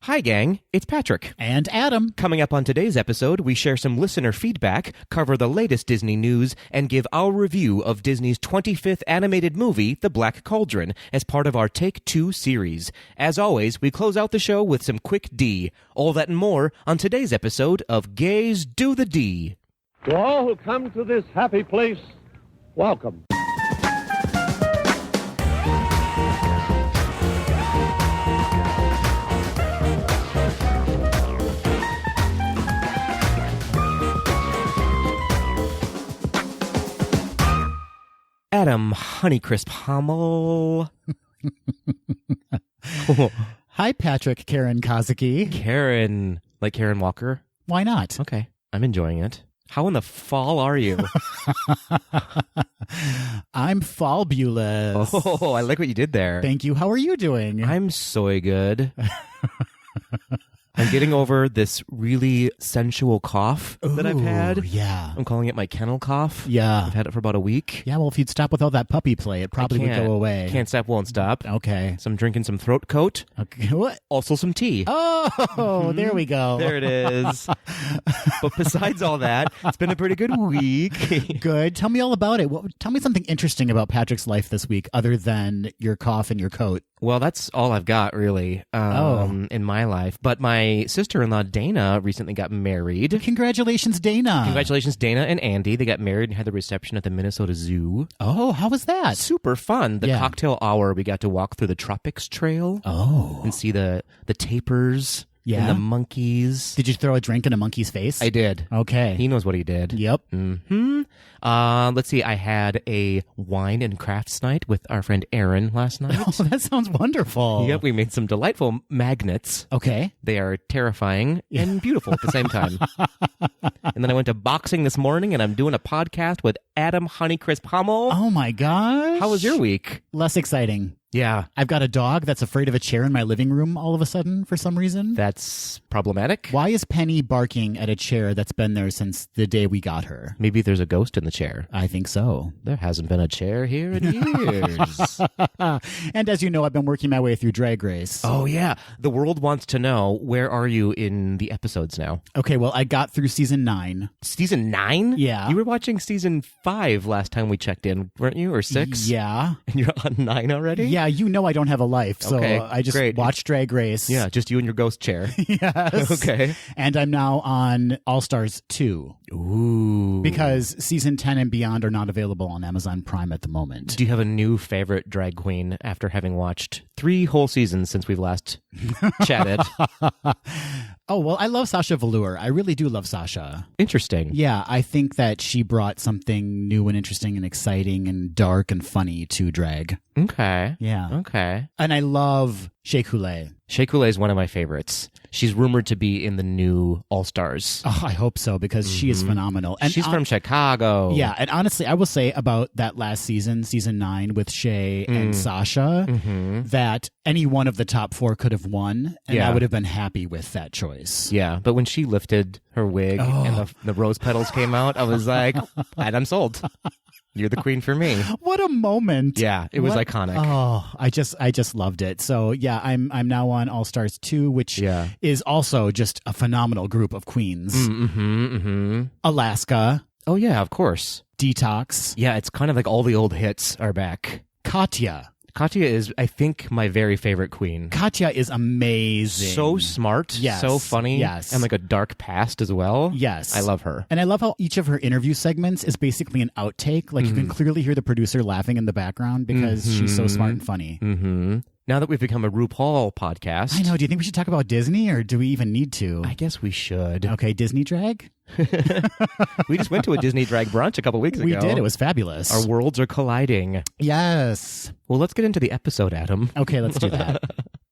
Hi, gang. It's Patrick. And Adam. Coming up on today's episode, we share some listener feedback, cover the latest Disney news, and give our review of Disney's 25th animated movie, The Black Cauldron, as part of our Take Two series. As always, we close out the show with some quick D. All that and more on today's episode of Gays Do the D. To all who come to this happy place, welcome. Adam Honeycrisp Hummel. Hi, Patrick Karen Kazuki. Karen, like Karen Walker? Why not? Okay, I'm enjoying it. How in the fall are you? I'm fabulous. Oh, I like what you did there. Thank you. How are you doing? I'm so good. I'm getting over this really sensual cough that I've had. Yeah. I'm calling it my kennel cough. Yeah. I've had it for about a week. Yeah, well, if you'd stop with all that puppy play, it probably would go away. Can't stop, won't stop. Okay. So I'm drinking some throat coat. Okay. What? Also some tea. Oh, there we go. There it is. But besides all that, it's been a pretty good week. Good. Tell me all about it. Tell me something interesting about Patrick's life this week other than your cough and your coat. Well, that's all I've got, really, in my life. But my sister-in-law, Dana, recently got married. Congratulations, Dana. Congratulations, Dana and Andy. They got married and had the reception at the Minnesota Zoo. Oh, how was that? Super fun. The cocktail hour, we got to walk through the Tropics Trail. Oh. And see the tapirs. Yeah. And the monkeys. Did you throw a drink in a monkey's face? I did. Okay. He knows what he did. Yep. Mm-hmm. Let's see. I had a wine and crafts night with our friend Aaron last night. Oh, that sounds wonderful. Yep. We made some delightful magnets. Okay. They are terrifying and beautiful at the same time. And then I went to boxing this morning, and I'm doing a podcast with Adam Honeycrisp Hummel. Oh, my gosh. How was your week? Less exciting. Yeah. I've got a dog that's afraid of a chair in my living room all of a sudden for some reason. That's problematic. Why is Penny barking at a chair that's been there since the day we got her? Maybe there's a ghost in the chair. I think so. There hasn't been a chair here in years. And as you know, I've been working my way through Drag Race. Oh, yeah. The world wants to know, where are you in the episodes now? Okay, well, I got through season 9. Season 9? Yeah. You were watching season 5 last time we checked in, weren't you? Or 6? Yeah. And you're on 9 already? Yeah, you know I don't have a life, so okay, I just great. watch Drag Race. Yeah, just you and your ghost chair. Yes. Okay. And I'm now on All Stars 2. Ooh. Because season 10 and beyond are not available on Amazon Prime at the moment. Do you have a new favorite drag queen after having watched 3 whole seasons since we've last chatted? Oh, well, I love Sasha Velour. I really do love Sasha. Interesting. Yeah, I think that she brought something new and interesting and exciting and dark and funny to drag. Okay. Yeah. Okay. And I love Shea Coulee. Shea Coulee is one of my favorites. She's rumored to be in the new All-Stars. Oh, I hope so, because she is phenomenal. And she's from Chicago. Yeah, and honestly, I will say about that last season, season 9, with Shea and Sasha, that any one of the top 4 could have won, and I would have been happy with that choice. Yeah, but when she lifted her wig and the rose petals came out, I was like, I'm sold. You're the queen for me. What a moment. Yeah, it was iconic. Oh, I just loved it. So yeah, I'm now on All Stars 2, which is also just a phenomenal group of queens. Alaska. Oh yeah, of course. Detox. Yeah, it's kind of like all the old hits are back. Katya. Katya is, I think, my very favorite queen. Katya is amazing. So smart. Yes. So funny. Yes. And like a dark past as well. Yes. I love her. And I love how each of her interview segments is basically an outtake. Like you can clearly hear the producer laughing in the background because she's so smart and funny. Mm-hmm. Now that we've become a RuPaul podcast. I know. Do you think we should talk about Disney, or do we even need to? I guess we should. Okay, Disney drag? We just went to a Disney drag brunch a couple weeks ago. We did. It was fabulous. Our worlds are colliding. Yes. Well, let's get into the episode, Adam. Okay, let's do that.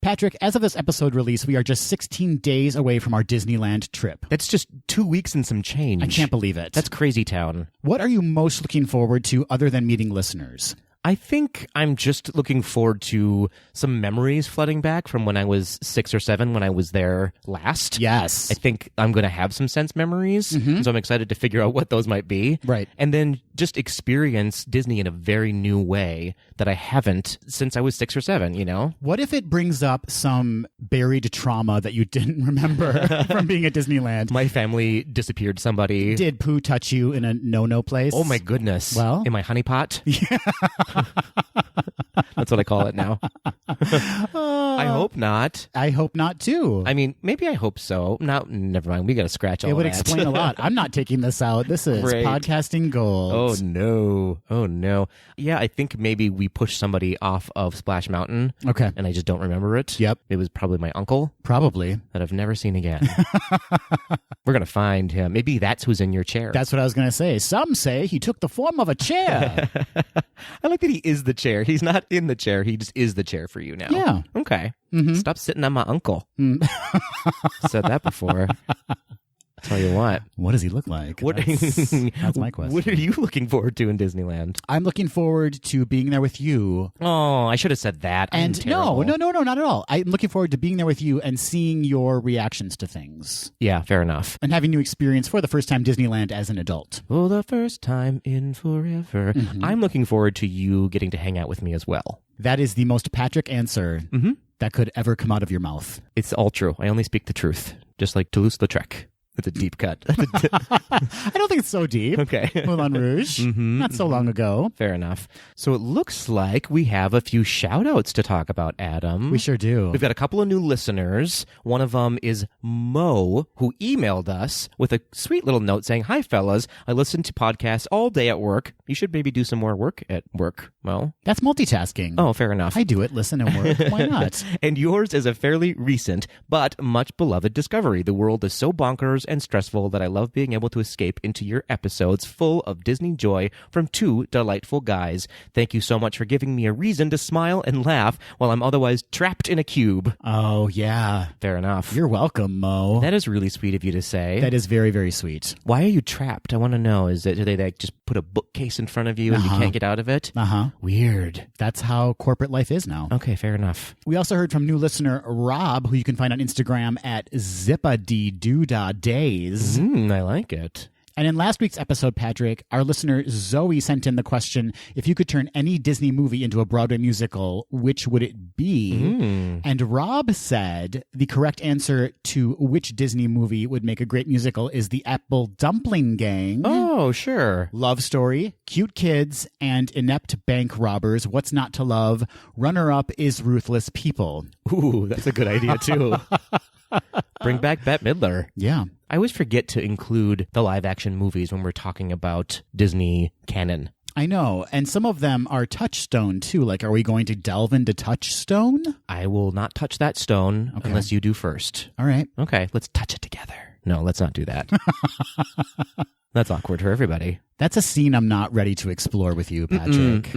Patrick, as of this episode release, we are just 16 days away from our Disneyland trip. That's just 2 weeks and some change. I can't believe it. That's crazy town. What are you most looking forward to other than meeting listeners? I think I'm just looking forward to some memories flooding back from when I was 6 or 7 when I was there last. Yes. I think I'm going to have some sense memories, so I'm excited to figure out what those might be. Right. And then just experience Disney in a very new way that I haven't since I was 6 or 7, you know? What if it brings up some buried trauma that you didn't remember from being at Disneyland? My family disappeared somebody. Did poo touch you in a no-no place? Oh my goodness. Well? In my honey pot? Yeah. That's what I call it now. I hope not. I hope not, too. I mean, maybe I hope so. No, never mind. We got to scratch all It would that. explain a lot. I'm not taking this out. This is Great. podcasting gold. Oh, no. Oh, no. Yeah, I think maybe we pushed somebody off of Splash Mountain. Okay. And I just don't remember it. Yep. It was probably my uncle. Probably. That I've never seen again. We're going to find him. Maybe that's who's in your chair. That's what I was going to say. Some say he took the form of a chair. I like that he is the chair. He's not in the chair. He just is the chair for you now. Yeah. Okay. Mm-hmm. Stop sitting on my uncle. Said that before. Tell you what. What does he look like? That's my question. What are you looking forward to in Disneyland? I'm looking forward to being there with you. Oh, I should have said that. And no, not at all. I'm looking forward to being there with you and seeing your reactions to things. Yeah, fair enough. And having new experience for the first time Disneyland as an adult. For the first time in forever. Mm-hmm. I'm looking forward to you getting to hang out with me as well. That is the most Patrick answer that could ever come out of your mouth. It's all true. I only speak the truth. Just like Toulouse-Lautrec. That's a deep cut. I don't think it's so deep. Okay. Moulin Rouge. Not so long ago. Fair enough. So it looks like we have a few shout-outs to talk about, Adam. We sure do. We've got a couple of new listeners. One of them is Mo, who emailed us with a sweet little note saying, "Hi, fellas. I listen to podcasts all day at work. You should maybe do some more work at work, Mo." That's multitasking. Oh, fair enough. I do it. Listen and work. Why not? And yours is a fairly recent but much beloved discovery. The world is so bonkers and stressful that I love being able to escape into your episodes full of Disney joy from two delightful guys. Thank you so much for giving me a reason to smile and laugh while I'm otherwise trapped in a cube. Oh, yeah. Fair enough. You're welcome, Mo. That is really sweet of you to say. That is very, very sweet. Why are you trapped? I want to know. Do they like just put a bookcase in front of you and you can't get out of it? Weird. That's how corporate life is now. Okay, fair enough. We also heard from new listener Rob, who you can find on Instagram at zippadee-days. I like it. And in last week's episode, Patrick, our listener Zoe sent in the question, if you could turn any Disney movie into a Broadway musical, which would it be? And Rob said the correct answer to which Disney movie would make a great musical is The Apple Dumpling Gang. Oh, sure. Love Story, Cute Kids, and Inept Bank Robbers. What's not to love? Runner-up is Ruthless People. Ooh, that's a good idea, too. Bring back Bette Midler. Yeah. I always forget to include the live-action movies when we're talking about Disney canon. I know, and some of them are Touchstone, too. Like, are we going to delve into Touchstone? I will not touch that stone unless you do first. All right. Okay, let's touch it together. No, let's not do that. That's awkward for everybody. That's a scene I'm not ready to explore with you, Patrick.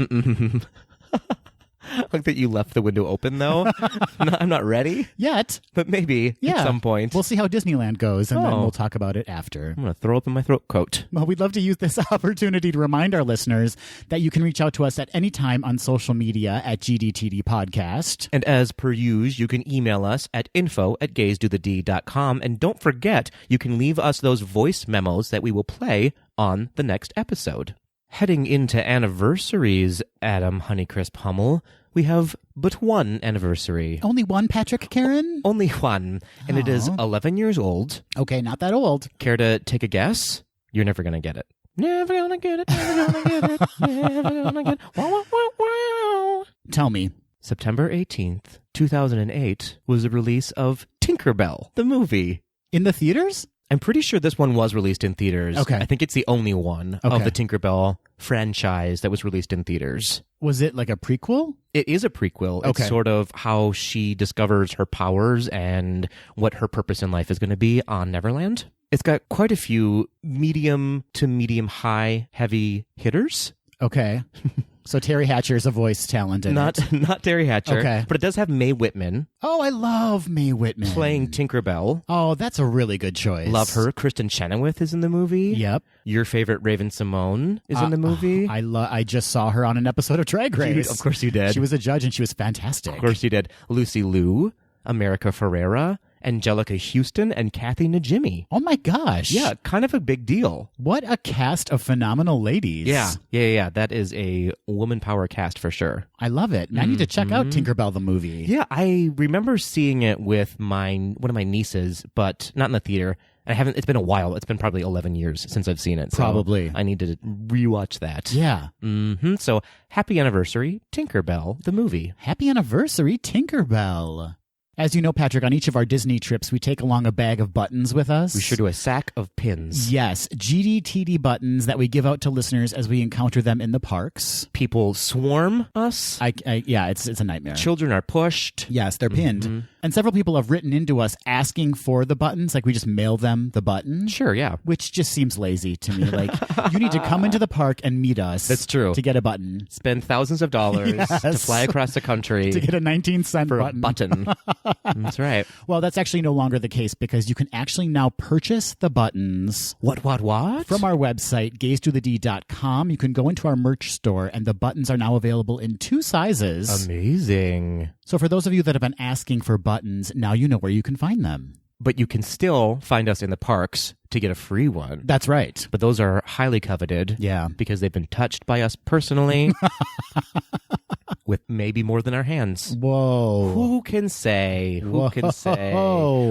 Like that you left the window open, though. I'm not ready. Yet. But maybe at some point. We'll see how Disneyland goes, and then we'll talk about it after. I'm going to throw open my throat coat. Well, we'd love to use this opportunity to remind our listeners that you can reach out to us at any time on social media at GDTD Podcast. And as per usual, you can email us at info@gaysdothed.com. And don't forget, you can leave us those voice memos that we will play on the next episode. Heading into anniversaries, Adam Honeycrisp Hummel, we have but one anniversary. Only one, Patrick Karen? Only one, and it is 11 years old. Okay, not that old. Care to take a guess? You're never going to get it. Never going to get it, never going to get it, never going to get it. Wow, wow, wow, wow. Tell me. September 18th, 2008 was the release of Tinkerbell, the movie. In the theaters? I'm pretty sure this one was released in theaters. Okay. I think it's the only one of the Tinkerbell franchise that was released in theaters. Was it like a prequel? It is a prequel. Okay. It's sort of how she discovers her powers and what her purpose in life is going to be on Neverland. It's got quite a few medium to medium high heavy hitters. Okay. So Terry Hatcher's a voice talent in it. Not Terry Hatcher. Okay. But it does have Mae Whitman. Oh, I love Mae Whitman. Playing Tinkerbell. Oh, that's a really good choice. Love her. Kristen Chenoweth is in the movie. Yep. Your favorite Raven Simone is in the movie. I just saw her on an episode of Drag Race. Of course you did. She was a judge and she was fantastic. Of course you did. Lucy Liu, America Ferrera, Angelica Houston and Kathy Najimy. Oh my gosh. Yeah, kind of a big deal. What a cast of phenomenal ladies. Yeah. That is a woman power cast for sure. I love it. I need to check out Tinkerbell the movie. Yeah, I remember seeing it with one of my nieces, but not in the theater. It's been a while. It's been probably 11 years since I've seen it. So Probably. I need to rewatch that. Yeah. So happy anniversary, Tinkerbell, the movie. Happy anniversary, Tinkerbell. As you know, Patrick, on each of our Disney trips, we take along a bag of buttons with us. We sure do a sack of pins. Yes, GDTD buttons that we give out to listeners as we encounter them in the parks. People swarm us. Yeah, it's a nightmare. Children are pushed. Yes, they're pinned. And several people have written into us asking for the buttons. Like, we just mail them the button. Sure, yeah. Which just seems lazy to me. Like, you need to come into the park and meet us. That's true. To get a button. Spend thousands of dollars to fly across the country. To get a 19-cent for button. a button. That's right. Well, that's actually no longer the case because you can actually now purchase the buttons. What? From our website, gazetothed.com. You can go into our merch store, and the buttons are now available in 2 sizes. Amazing. So for those of you that have been asking for buttons, now you know where you can find them. But you can still find us in the parks to get a free one. That's right. But those are highly coveted. Yeah. Because they've been touched by us personally with maybe more than our hands. Whoa. Who can say? Who can say?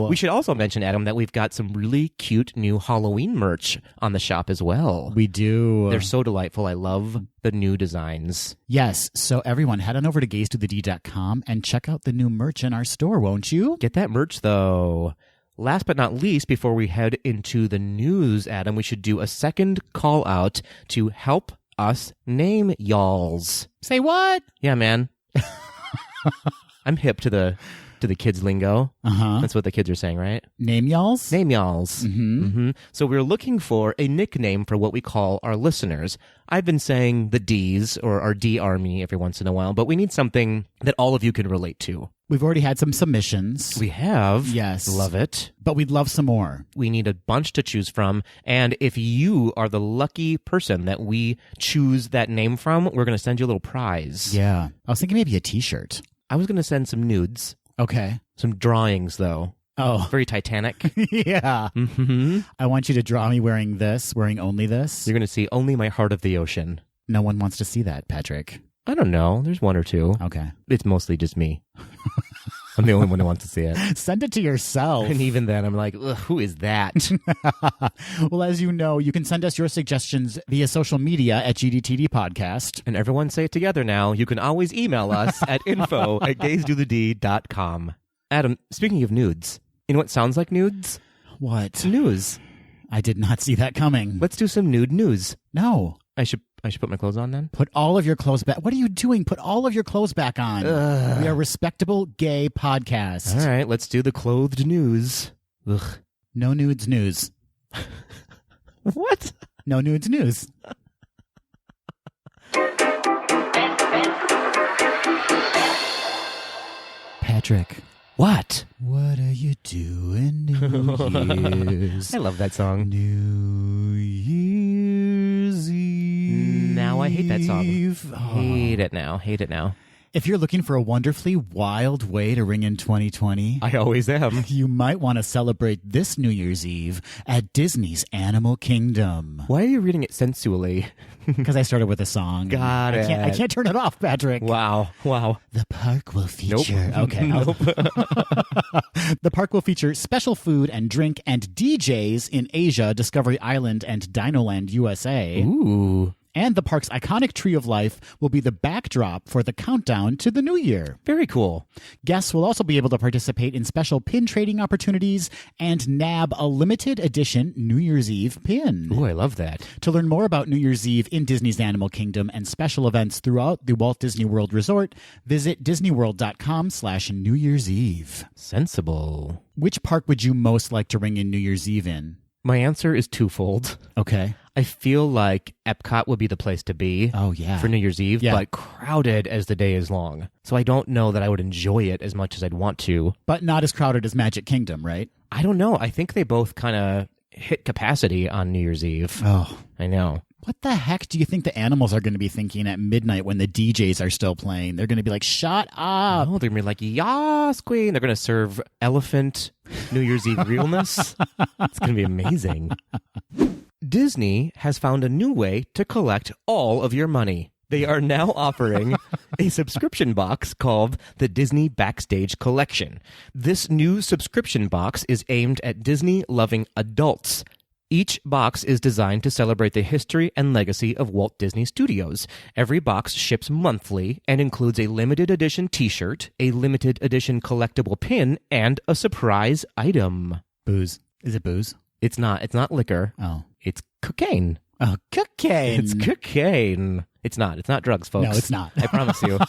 We should also mention, Adam, that we've got some really cute new Halloween merch on the shop as well. We do. They're so delightful. I love the new designs. Yes. So everyone, head on over to gazetothed.com and check out the new merch in our store, won't you? Get that merch, though. Last but not least, before we head into the news, Adam, we should do a second call out to help us name y'alls. Say what? Yeah, man. I'm hip to the kids lingo. That's what the kids are saying, right? Name y'alls? Name y'alls. So we're looking for a nickname for what we call our listeners. I've been saying the Ds or our D Army every once in a while, but we need something that all of you can relate to. We've already had some submissions. We have. Yes. Love it. But we'd love some more. We need a bunch to choose from. And if you are the lucky person that we choose that name from, we're going to send you a little prize. Yeah. I was thinking maybe a t-shirt. I was going to send some nudes. Okay. Some drawings, though. Oh. Very Titanic. Yeah. I want you to draw me wearing only this. You're going to see only my heart of the ocean. No one wants to see that, Patrick. I don't know. There's one or two. Okay. It's mostly just me. I'm the only one who wants to see it. Send it to yourself. And even then, I'm like, ugh, who is that? Well, as you know, you can send us your suggestions via social media at GDTD Podcast. And everyone say it together now. You can always email us at info@gazetothed.com. Adam, speaking of nudes, you know what sounds like nudes? What? News. I did not see that coming. Let's do some nude news. No. I should put my clothes on then? Put all of your clothes back. What are you doing? Put all of your clothes back on. We are a respectable gay podcast. All right, let's do the clothed news. Ugh. No nudes news. What? No nudes news. Patrick. What? What are you doing New Year's? I love that song. New Year's Eve. Now I hate that song. Oh. Hate it now. If you're looking for a wonderfully wild way to ring in 2020, I always am. you might want to celebrate this New Year's Eve at Disney's Animal Kingdom. Why are you reading it sensually? Because I started with a song. Got it. I can't turn it off, Patrick. Wow. The park will feature... Nope. Okay. Nope. The park will feature special food and drink and DJs in Asia, Discovery Island, and Dinoland, USA. Ooh. And the park's iconic Tree of Life will be the backdrop for the countdown to the new year. Very cool. Guests will also be able to participate in special pin trading opportunities and nab a limited edition New Year's Eve pin. Ooh, I love that. To learn more about New Year's Eve in Disney's Animal Kingdom and special events throughout the Walt Disney World Resort, visit disneyworld.com/New Year's Eve. Sensible. Which park would you most like to ring in New Year's Eve in? My answer is twofold. Okay. I feel like Epcot would be the place to be. Oh, yeah. For New Year's Eve, Yeah. but crowded as the day is long. So I don't know that I would enjoy it as much as I'd want to. But not as crowded as Magic Kingdom, right? I don't know. I think they both kind of hit capacity on New Year's Eve. Oh. I know. What the heck do you think the animals are going to be thinking at midnight when the DJs are still playing? They're going to be like, shut up. Oh, they're going to be like, yas, queen. They're going to serve elephant New Year's Eve realness. It's going to be amazing. Disney has found a new way to collect all of your money. They are now offering a subscription box called the Disney Backstage Collection. This new subscription box is aimed at Disney-loving adults. Each box is designed to celebrate the history and legacy of Walt Disney Studios. Every box ships monthly and includes a limited edition t-shirt, a limited edition collectible pin, and a surprise item. Booze. Is it booze? It's not. It's not liquor. Oh. It's cocaine. Oh, cocaine. It's cocaine. It's not. It's not drugs, folks. No, it's not. I promise you.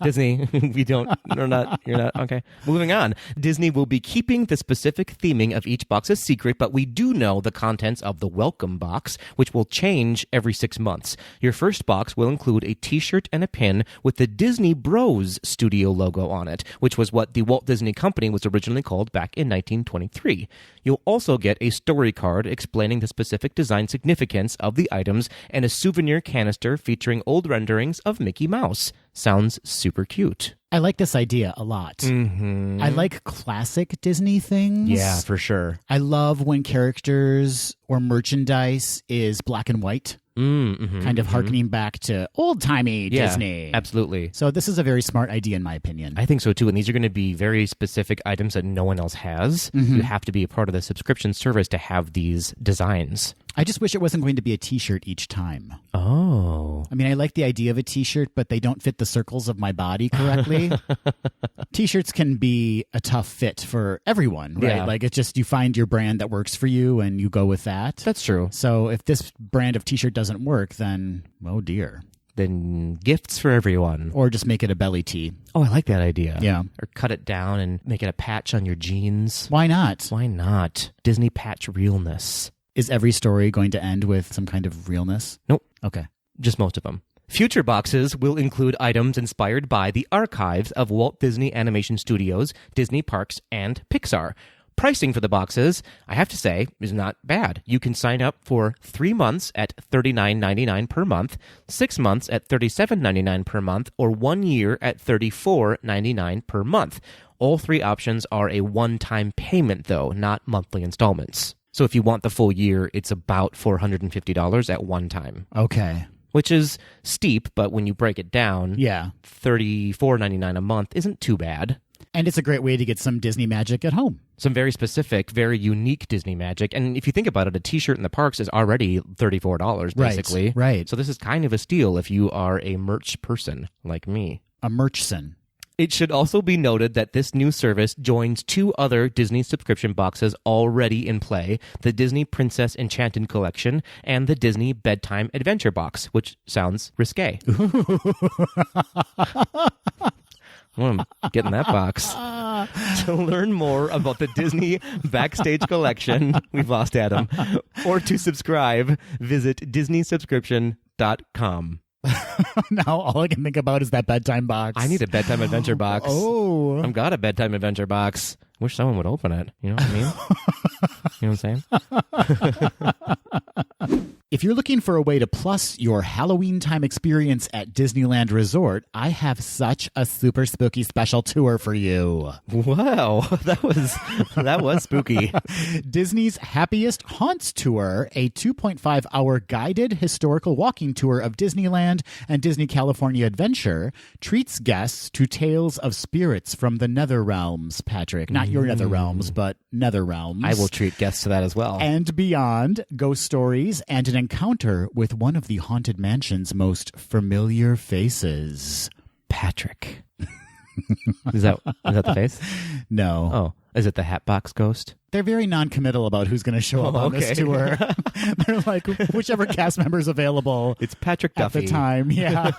Disney, you're not, okay. Moving on. Disney will be keeping the specific theming of each box a secret, but we do know the contents of the welcome box, which will change every 6 months. Your first box will include a t-shirt and a pin with the Disney Bros studio logo on it, which was what the Walt Disney Company was originally called back in 1923. You'll also get a story card explaining the specific design significance of the items and a souvenir canister featuring old renderings of Mickey Mouse. Sounds super cute. I like this idea a lot. Mm-hmm. I like classic Disney things. Yeah, for sure. I love when characters or merchandise is black and white. Kind of harkening back to old-timey Disney. Absolutely. So this is a very smart idea in my opinion. I think so too, and these are going to be very specific items that no one else has. You have to be a part of the subscription service to have these designs. I just wish it wasn't going to be a t-shirt each time. Oh. I mean, I like the idea of a t-shirt, but they don't fit the circles of my body correctly. T-shirts can be a tough fit for everyone, right? Yeah. Like, it's just you find your brand that works for you and you go with that. That's true. So if this brand of t-shirt doesn't work, then, oh dear. Then gifts for everyone. Or just make it a belly tee. Oh, I like that idea. Yeah. Or cut it down and make it a patch on your jeans. Why not? Why not? Disney patch realness. Is every story going to end with some kind of realness? Nope. Okay. Just most of them. Future boxes will include items inspired by the archives of Walt Disney Animation Studios, Disney Parks, and Pixar. Pricing for the boxes, I have to say, is not bad. You can sign up for 3 months at $39.99 per month, 6 months at $37.99 per month, or 1 year at $34.99 per month. All 3 options are a one-time payment, though, not monthly installments. So if you want the full year, it's about $450 at one time. Okay. Which is steep, but when you break it down, Yeah. $34.99 a month isn't too bad. And it's a great way to get some Disney magic at home. Some very specific, very unique Disney magic. And if you think about it, a t-shirt in the parks is already $34, basically. Right. So this is kind of a steal if you are a merch person like me. A merchson. It should also be noted that this new service joins 2 other Disney subscription boxes already in play, the Disney Princess Enchanted Collection and the Disney Bedtime Adventure Box, which sounds risque. I'm getting that box. To learn more about the Disney Backstage Collection, we've lost Adam, or to subscribe, visit disneysubscription.com. Now all I can think about is that bedtime box. I need a bedtime adventure box. Oh. I've got a bedtime adventure box. Wish someone would open it. You know what I mean? You know what I'm saying? If you're looking for a way to plus your Halloween time experience at Disneyland Resort, I have such a super spooky special tour for you. Wow, that was spooky. Disney's Happiest Haunts Tour, a 2.5-hour guided historical walking tour of Disneyland and Disney California Adventure, treats guests to tales of spirits from the nether realms, Patrick. Not your nether realms, but nether realms. I will treat guests to that as well. And beyond, ghost stories and an encounter with one of the Haunted Mansion's most familiar faces. Patrick. Is that the face? No. Oh, is it the Hatbox Ghost? They're very non-committal about who's going to show up on this tour. They're like, whichever cast member's available. It's Patrick Duffy. At the time, yeah.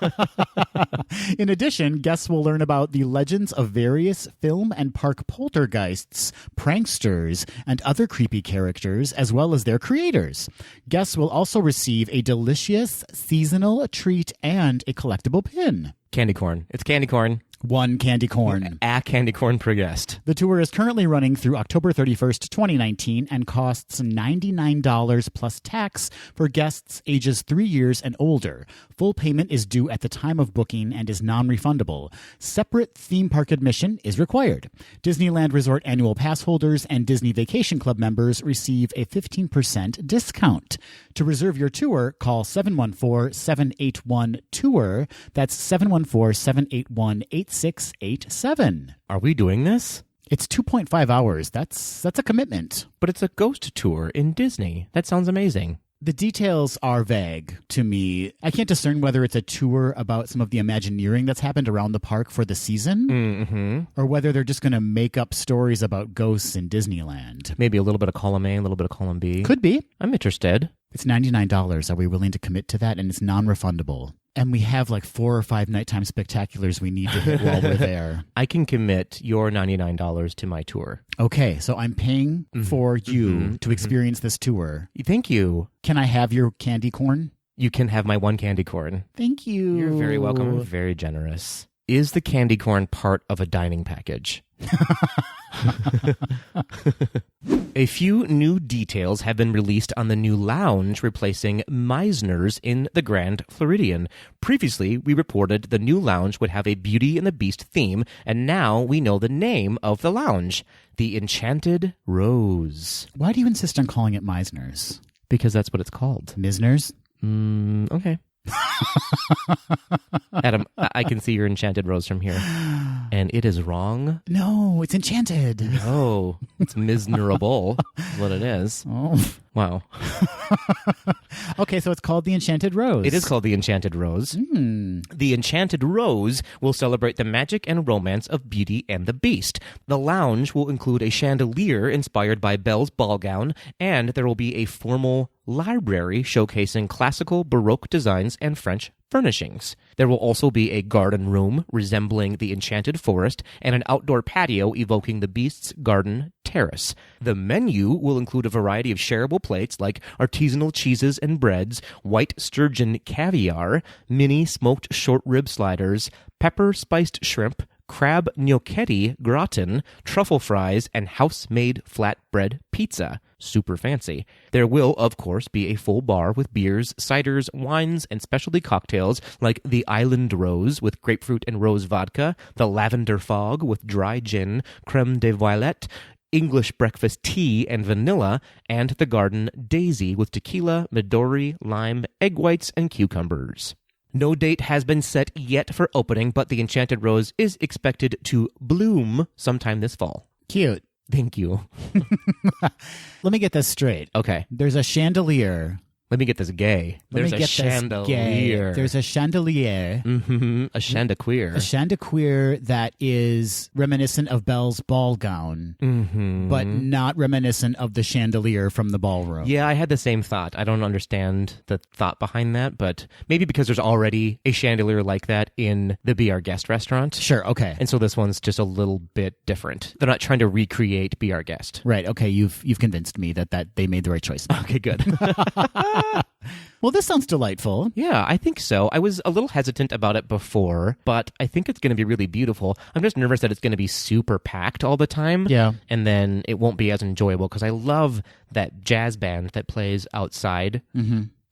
In addition, guests will learn about the legends of various film and park poltergeists, pranksters, and other creepy characters, as well as their creators. Guests will also receive a delicious seasonal treat and a collectible pin. Candy corn. It's candy corn. 1 candy corn. A candy corn per guest. The tour is currently running through October 31st, 2019, and costs $99 plus tax for guests ages 3 years and older. Full payment is due at the time of booking and is non-refundable. Separate theme park admission is required. Disneyland Resort annual pass holders and Disney Vacation Club members receive a 15% discount. To reserve your tour, call 714-781-TOUR. That's 714-781-8687. Are we doing this? It's 2.5 hours. That's a commitment. But it's a ghost tour in Disney. That sounds amazing. The details are vague to me. I can't discern whether it's a tour about some of the Imagineering that's happened around the park for the season, or whether they're just going to make up stories about ghosts in Disneyland. Maybe a little bit of column A, a little bit of column B. Could be. I'm interested. It's $99. Are we willing to commit to that? And it's non-refundable. And we have like 4 or 5 nighttime spectaculars we need to hit while we're there. I can commit your $99 to my tour. Okay, so I'm paying for you to experience this tour. Thank you. Can I have your candy corn? You can have my 1 candy corn. Thank you. You're very welcome. I'm very generous. Is the candy corn part of a dining package? A few new details have been released on the new lounge replacing Meisner's in the Grand Floridian. Previously, we reported the new lounge would have a Beauty and the Beast theme, and now we know the name of the lounge, the Enchanted Rose. Why do you insist on calling it Meisner's? Because that's what it's called. Misner's? Okay. Adam, I can see your Enchanted Rose from here. And it is wrong. No, it's enchanted. Oh, it's miserable is what it is. Oh. Wow. Okay, so it's called the Enchanted Rose. It is called the Enchanted Rose. The Enchanted Rose will celebrate the magic and romance of Beauty and the Beast. The lounge will include a chandelier inspired by Belle's ball gown, and there will be a formal library showcasing classical Baroque designs and French furnishings. There will also be a garden room resembling the Enchanted Forest and an outdoor patio evoking the Beast's garden terrace. The menu will include a variety of shareable plates like artisanal cheeses and breads, white sturgeon caviar, mini smoked short rib sliders, pepper-spiced shrimp, crab gnocchetti gratin, truffle fries, and house-made flatbread pizza. Super fancy. There will, of course, be a full bar with beers, ciders, wines, and specialty cocktails like the Island Rose with grapefruit and rose vodka, the Lavender Fog with dry gin, creme de violet, English breakfast tea and vanilla, and the Garden Daisy with tequila, Midori, lime, egg whites, and cucumbers. No date has been set yet for opening, but the Enchanted Rose is expected to bloom sometime this fall. Cute. Thank you. Let me get this straight. Okay. There's a chandelier. Let me get this gay. There's a chandelier. There's a chandelier. A chandaqueer. A chandaqueer that is reminiscent of Belle's ball gown, but not reminiscent of the chandelier from the ballroom. Yeah, I had the same thought. I don't understand the thought behind that, but maybe because there's already a chandelier like that in the Be Our Guest restaurant. Sure, okay. And so this one's just a little bit different. They're not trying to recreate Be Our Guest. Right, okay, you've convinced me that they made the right choice. Okay, good. Well, this sounds delightful. Yeah, I think so. I was a little hesitant about it before, but I think it's going to be really beautiful. I'm just nervous that it's going to be super packed all the time. Yeah. And then it won't be as enjoyable because I love that jazz band that plays outside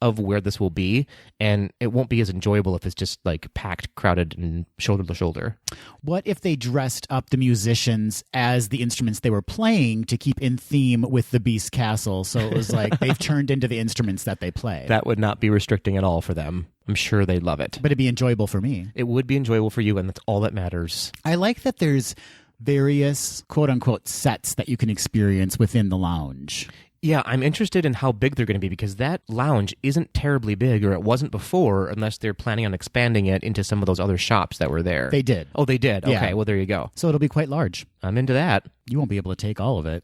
of where this will be, and it won't be as enjoyable if it's just like packed, crowded, and shoulder to shoulder. What if they dressed up the musicians as the instruments they were playing to keep in theme with the Beast Castle? So it was like they've turned into the instruments that they play. That would not be restricting at all for them. I'm sure they'd love it. But it'd be enjoyable for me. It would be enjoyable for you, and that's all that matters. I like that there's various quote-unquote sets that you can experience within the lounge. Yeah, I'm interested in how big they're going to be because that lounge isn't terribly big, or it wasn't before, unless they're planning on expanding it into some of those other shops that were there. They did. Oh, they did? Yeah. Okay, well, there you go. So it'll be quite large. I'm into that. You won't be able to take all of it.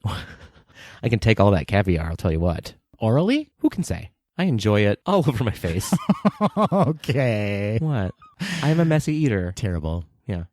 I can take all that caviar, I'll tell you what. Orally? Who can say? I enjoy it all over my face. Okay. What? I'm a messy eater. Terrible. Yeah.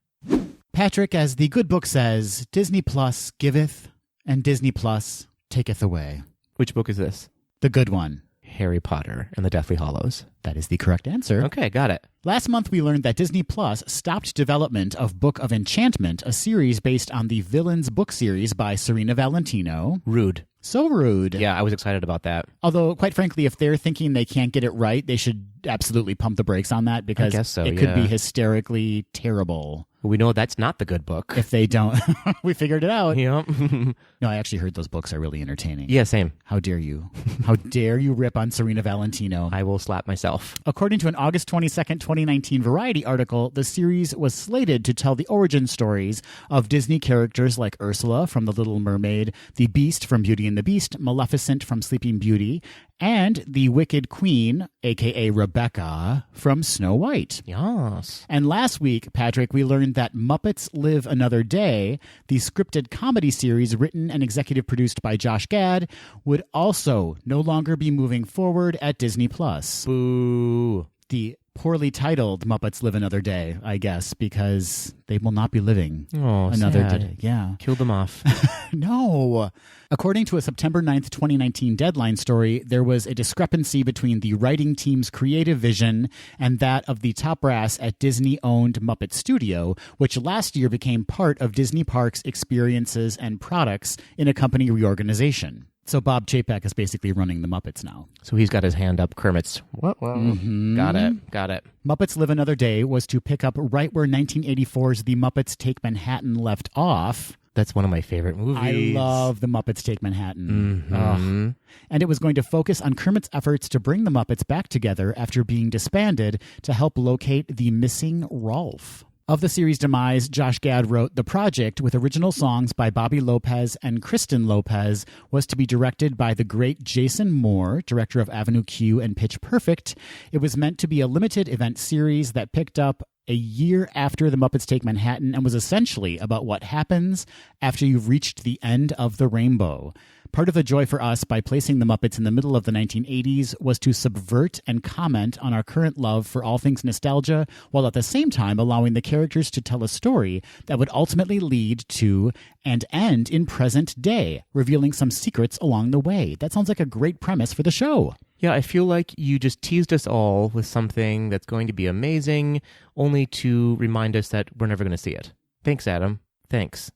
Patrick, as the good book says, Disney Plus giveth and Disney Plus taketh away. Which book is this? The good one. Harry Potter and the Deathly Hallows. That is the correct answer. Okay, got it. Last month, we learned that Disney Plus stopped development of Book of Enchantment, a series based on the Villains book series by Serena Valentino. Rude. So rude. Yeah, I was excited about that. Although, quite frankly, if they're thinking they can't get it right, they should absolutely pump the brakes on that because I guess so, it could be hysterically terrible. We know that's not the good book. If they don't. We figured it out. Yeah. No, I actually heard those books are really entertaining. Yeah, same. How dare you? How dare you rip on Serena Valentino? I will slap myself. According to an August 22nd, 2019 Variety article, the series was slated to tell the origin stories of Disney characters like Ursula from The Little Mermaid, the Beast from Beauty and the Beast, Maleficent from Sleeping Beauty, and the Wicked Queen, a.k.a. Rebecca, from Snow White. Yes. And last week, Patrick, we learned that Muppets Live Another Day, the scripted comedy series written and executive produced by Josh Gad, would also no longer be moving forward at Disney+. Boo. The poorly titled Muppets Live Another Day, I guess, because they will not be living another day. Yeah. Kill them off. No. According to a September 9th, 2019 Deadline story, there was a discrepancy between the writing team's creative vision and that of the top brass at Disney-owned Muppet Studio, which last year became part of Disney Parks Experiences and Products in a company reorganization. So Bob Chapek is basically running the Muppets now. So he's got his hand up Kermit's. What? Mm-hmm. Got it. Muppets Live Another Day was to pick up right where 1984's The Muppets Take Manhattan left off. That's one of my favorite movies. I love The Muppets Take Manhattan. Mm-hmm. And it was going to focus on Kermit's efforts to bring the Muppets back together after being disbanded to help locate the missing Rolf. Of the series' demise, Josh Gad wrote, "The project, with original songs by Bobby Lopez and Kristen Lopez, was to be directed by the great Jason Moore, director of Avenue Q and Pitch Perfect. It was meant to be a limited event series that picked up a year after The Muppets Take Manhattan and was essentially about what happens after you've reached the end of the rainbow. Part of the joy for us by placing the Muppets in the middle of the 1980s was to subvert and comment on our current love for all things nostalgia, while at the same time allowing the characters to tell a story that would ultimately lead to and end in present day, revealing some secrets along the way." That sounds like a great premise for the show. Yeah, I feel like you just teased us all with something that's going to be amazing, only to remind us that we're never going to see it. Thanks, Adam. Thanks.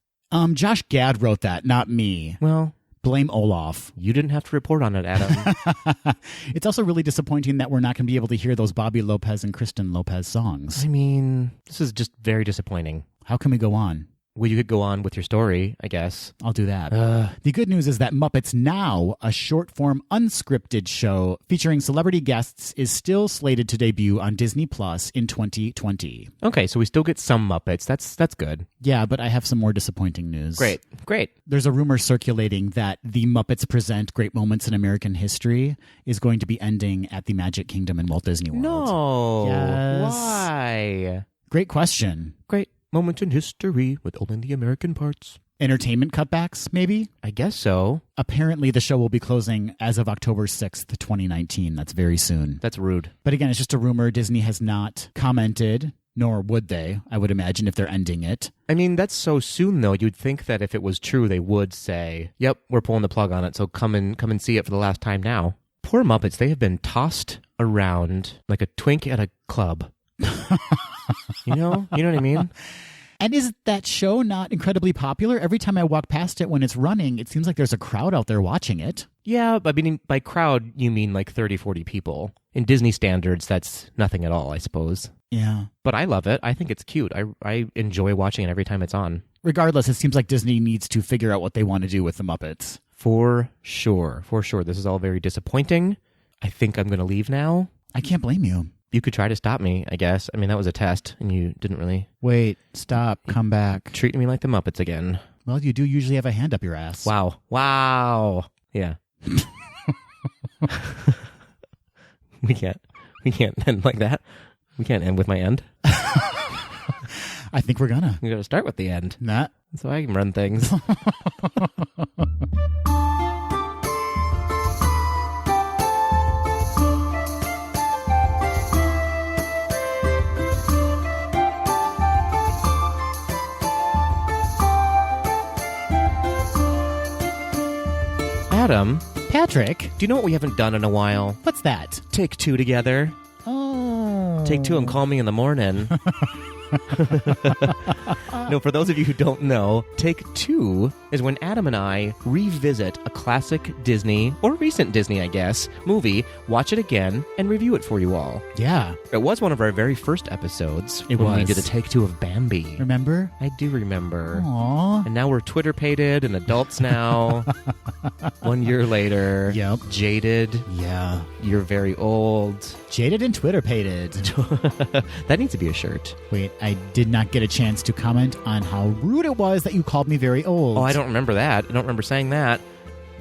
Josh Gad wrote that, not me. Well, blame Olaf. You didn't have to report on it, Adam. It's also really disappointing that we're not going to be able to hear those Bobby Lopez and Kristen Lopez songs. I mean, this is just very disappointing. How can we go on? Well, you could go on with your story, I guess. I'll do that. The good news is that Muppets Now, a short-form unscripted show featuring celebrity guests, is still slated to debut on Disney Plus in 2020. Okay, so we still get some Muppets. That's good. Yeah, but I have some more disappointing news. Great. There's a rumor circulating that the Muppets Present Great Moments in American History is going to be ending at the Magic Kingdom in Walt Disney World. No. Yes. Why? Great question. Great moment in history with only the American parts. Entertainment cutbacks, maybe? I guess so. Apparently, the show will be closing as of October 6th, 2019. That's very soon. That's rude. But again, it's just a rumor. Disney has not commented, nor would they, I would imagine, if they're ending it. I mean, that's so soon, though. You'd think that if it was true, they would say, yep, we're pulling the plug on it, so come and see it for the last time now. Poor Muppets, they have been tossed around like a twink at a club. You know what I mean? And is that show not incredibly popular? Every time I walk past it when it's running, it seems like there's a crowd out there watching it. Yeah, I mean, by crowd, you mean like 30, 40 people. In Disney standards, that's nothing at all, I suppose. Yeah. But I love it. I think it's cute. I enjoy watching it every time it's on. Regardless, it seems like Disney needs to figure out what they want to do with the Muppets. For sure. This is all very disappointing. I think I'm going to leave now. I can't blame you. You could try to stop me, I guess. I mean, that was a test, and you didn't really... Wait, stop, come back. Treat me like the Muppets again. Well, you do usually have a hand up your ass. Wow. Yeah. We can't end like that. We can't end with my end. I think we're gonna. We gotta start with the end. Nah. So I can run things. Adam, Patrick, Do you know what we haven't done in a while? what's that? Take two together. Oh. Take two and call me in the morning. No, for those of you who don't know, Take Two is when Adam and I revisit a classic Disney, or recent Disney, I guess, movie, watch it again, and review it for you all. Yeah. It was one of our very first episodes. It when we was. did a Take Two of Bambi. Remember? I do remember. Aww. And now we're Twitter-pated and adults now. 1 year later. Yep. Jaded. Yeah. You're very old. Jaded and Twitter-pated. That needs to be a shirt. Wait, I did not get a chance to comment on how rude it was that you called me very old. Oh, I don't remember that. I don't remember saying that.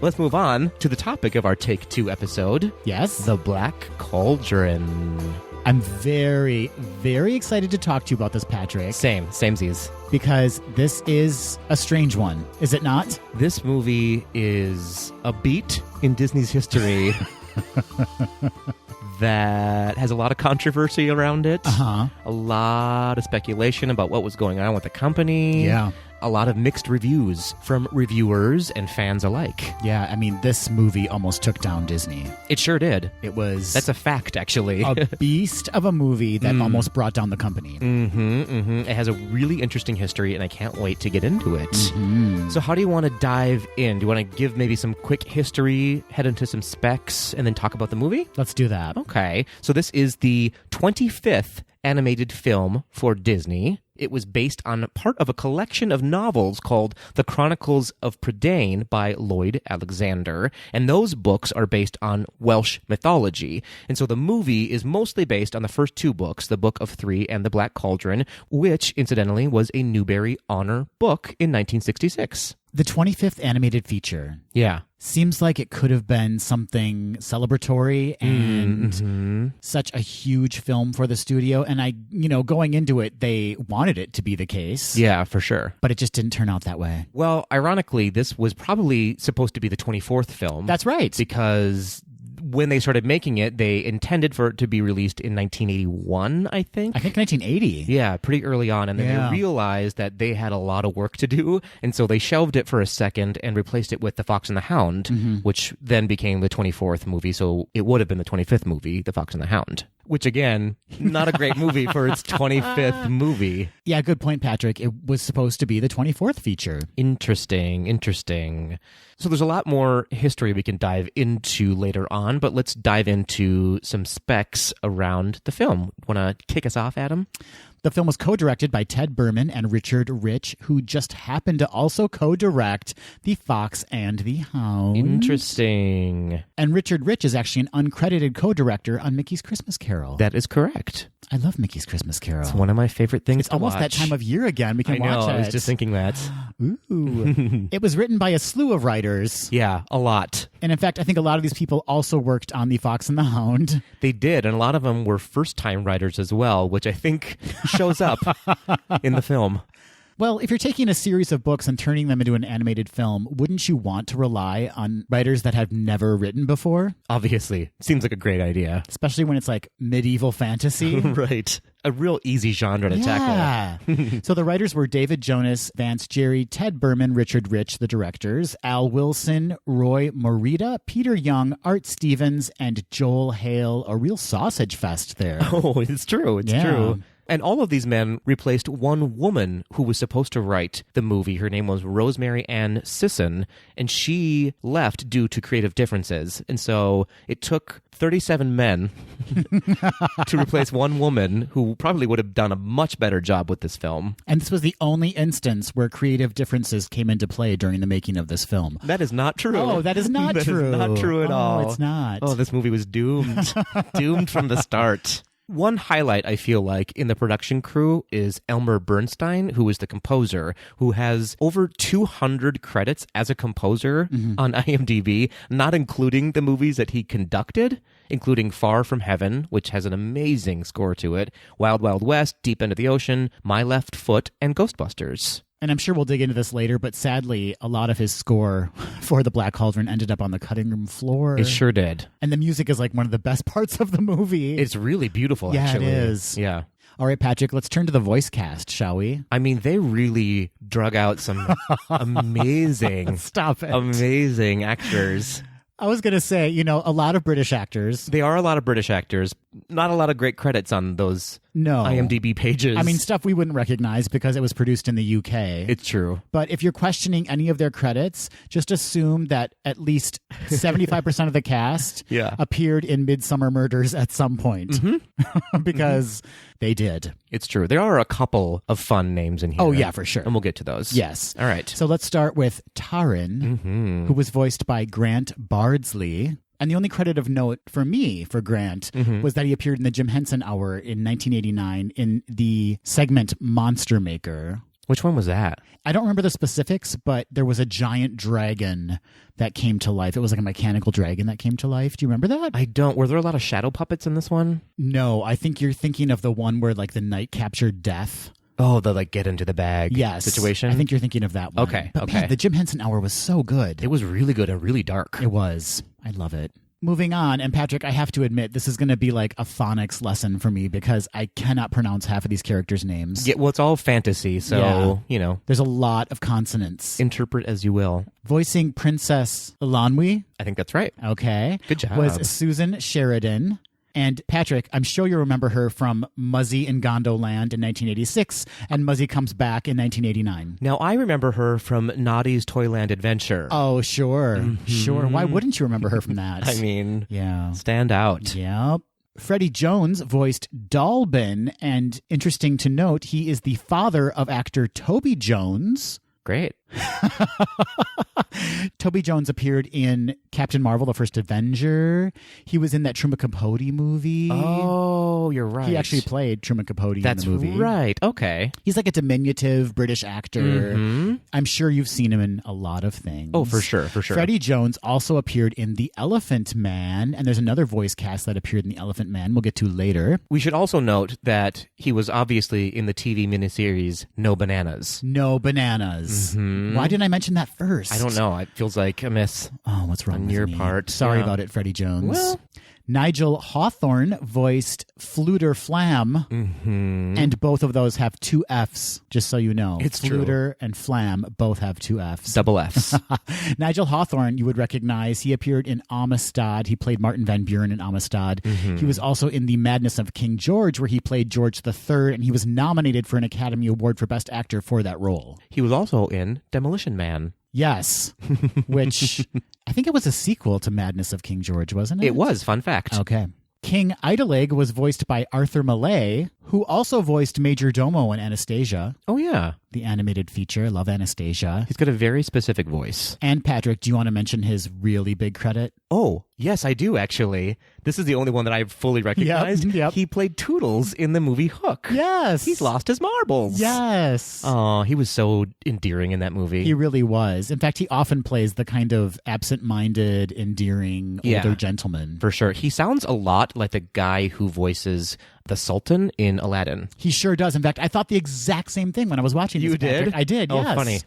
Let's move on to the topic of our Take Two episode. Yes? The Black Cauldron. I'm very, very excited to talk to you about this, Patrick. Samesies. Because this is a strange one, is it not? This movie is a beat in Disney's history that has a lot of controversy around it. Uh-huh. A lot of speculation about what was going on with the company. Yeah. A lot of mixed reviews from reviewers and fans alike. Yeah, I mean, this movie almost took down Disney. It sure did. It was... That's a fact, actually. a beast of a movie that almost brought down the company. It has a really interesting history, and I can't wait to get into it. Mm-hmm. So how do you want to dive in? Do you want to give maybe some quick history, head into some specs, and then talk about the movie? Let's do that. Okay. So this is the 25th animated film for Disney. It was based on part of a collection of novels called The Chronicles of Prydain by Lloyd Alexander, and those books are based on Welsh mythology. And so the movie is mostly based on the first two books, The Book of Three and The Black Cauldron, which, incidentally, was a Newbery Honor book in 1966. The 25th animated feature Yeah. seems like it could have been something celebratory and such a huge film for the studio. And going into it, they wanted it to be the case. Yeah, for sure. But it just didn't turn out that way. Well, ironically, this was probably supposed to be the 24th film. That's right. Because when they started making it, they intended for it to be released in 1981, I think. I think 1980. Yeah, pretty early on. And then Yeah. they realized that they had a lot of work to do. And so they shelved it for a second and replaced it with The Fox and the Hound, which then became the 24th movie. So it would have been the 25th movie, The Fox and the Hound. Which, again, not a great movie for its 25th movie. Yeah, good point, Patrick. It was supposed to be the 24th feature. Interesting. So there's a lot more history we can dive into later on, but let's dive into some specs around the film. Want to kick us off, Adam? The film was co-directed by Ted Berman and Richard Rich, who just happened to also co-direct The Fox and the Hound. Interesting. And Richard Rich is actually an uncredited co-director on Mickey's Christmas Carol. That is correct. I love Mickey's Christmas Carol. It's one of my favorite things It's almost that time of year again. We can watch it. I was just thinking that. Ooh. It was written by a slew of writers. Yeah, a lot. And in fact, I think a lot of these people also worked on The Fox and the Hound. They did, and a lot of them were first-time writers as well, which I think shows up in the film. Well, if you're taking a series of books and turning them into an animated film, wouldn't you want to rely on writers that have never written before? Obviously. Seems like a great idea. Especially when it's like medieval fantasy. Right. A real easy genre to tackle. So the writers were David Jonas, Vance Jerry, Ted Berman, Richard Rich, the directors, Al Wilson, Roy Morita, Peter Young, Art Stevens, and Joel Hale. A real sausage fest there. Oh, it's true. It's true. And all of these men replaced one woman who was supposed to write the movie. Her name was Rosemary Ann Sisson, and she left due to creative differences. And so it took 37 men to replace one woman who probably would have done a much better job with this film. And this was the only instance where creative differences came into play during the making of this film. That is not true. Oh, that is not true. That is not true at all. Oh, it's not. Oh, this movie was doomed. Doomed from the start. One highlight, I feel like, in the production crew is Elmer Bernstein, who is the composer, who has over 200 credits as a composer on IMDb, not including the movies that he conducted, including Far From Heaven, which has an amazing score to it, Wild Wild West, Deep End of the Ocean, My Left Foot, and Ghostbusters. And I'm sure we'll dig into this later, but sadly, a lot of his score for The Black Cauldron ended up on the cutting room floor. It sure did. And the music is like one of the best parts of the movie. It's really beautiful, yeah, actually. it is. Yeah. All right, Patrick, let's turn to the voice cast, shall we? I mean, they really drug out some amazing, Stop it. amazing actors. I was going to say, you know, a lot of British actors. They are a lot of British actors. Not a lot of great credits on those IMDb pages. I mean, stuff we wouldn't recognize because it was produced in the UK. It's true. But if you're questioning any of their credits, just assume that at least 75% of the cast appeared in Midsummer Murders at some point. Because they did. It's true. There are a couple of fun names in here. Oh, yeah, for sure. And we'll get to those. Yes. All right. So let's start with Taran, who was voiced by Grant Bardsley. And the only credit of note for me, for Grant, was that he appeared in the Jim Henson Hour in 1989 in the segment Monster Maker. Which one was that? I don't remember the specifics, but there was a giant dragon that came to life. It was like a mechanical dragon that came to life. Do you remember that? I don't. Were there a lot of shadow puppets in this one? No, I think you're thinking of the one where like the knight captured death. Oh, the like get into the bag situation? I think you're thinking of that one. Okay, But man, the Jim Henson Hour was so good. It was really good and really dark. It was. I love it. Moving on, and Patrick, I have to admit, this is going to be like a phonics lesson for me because I cannot pronounce half of these characters' names. Yeah, well, it's all fantasy, so, you know. There's a lot of consonants. Interpret as you will. Voicing Princess Ilanwi. I think that's right. Okay. Good job. Was Susan Sheridan. And Patrick, I'm sure you remember her from Muzzy in Gondoland in 1986, and Muzzy Comes Back in 1989. Now, I remember her from Noddy's Toyland Adventure. Oh, sure. Sure. Why wouldn't you remember her from that? I mean, yeah, stand out. Yep. Freddie Jones voiced Dalbin, and interesting to note, he is the father of actor Toby Jones. Great. Toby Jones appeared in Captain Marvel, the First Avenger. He was in that Truman Capote movie. Oh, you're right. He actually played Truman Capote in the movie. That's right. Okay. He's like a diminutive British actor. I'm sure you've seen him in a lot of things. Oh, for sure, for sure. Freddie Jones also appeared in The Elephant Man, and there's another voice cast that appeared in The Elephant Man we'll get to later. We should also note that he was obviously in the TV miniseries No Bananas. No Bananas. Why didn't I mention that first? I don't know. It feels like a miss. Oh, what's wrong on with your me? part? Sorry about it, Freddie Jones. Well, Nigel Hawthorne voiced Fluter Flam, and both of those have two Fs, just so you know. It's Fluter and Flam both have two Fs. Double Fs. Nigel Hawthorne, you would recognize. He appeared in Amistad. He played Martin Van Buren in Amistad. He was also in The Madness of King George, where he played George III, and he was nominated for an Academy Award for Best Actor for that role. He was also in Demolition Man. Yes, which I think it was a sequel to Madness of King George, wasn't it? It was. Fun fact. Okay. King Idelig was voiced by Arthur Millay, who also voiced Major Domo in Anastasia, Oh, yeah. the animated feature. Love Anastasia. He's got a very specific voice. And Patrick, do you want to mention his really big credit? Oh, yes, I do, actually. This is the only one that I've fully recognized. Yep. He played Toodles in the movie Hook. Yes. He's lost his marbles. Yes. Oh, he was so endearing in that movie. He really was. In fact, he often plays the kind of absent-minded, endearing older gentleman. For sure. He sounds a lot like the guy who voices the Sultan in Aladdin. He sure does. In fact, I thought the exact same thing when I was watching this. You did? Patrick. I did, Oh, yes. funny.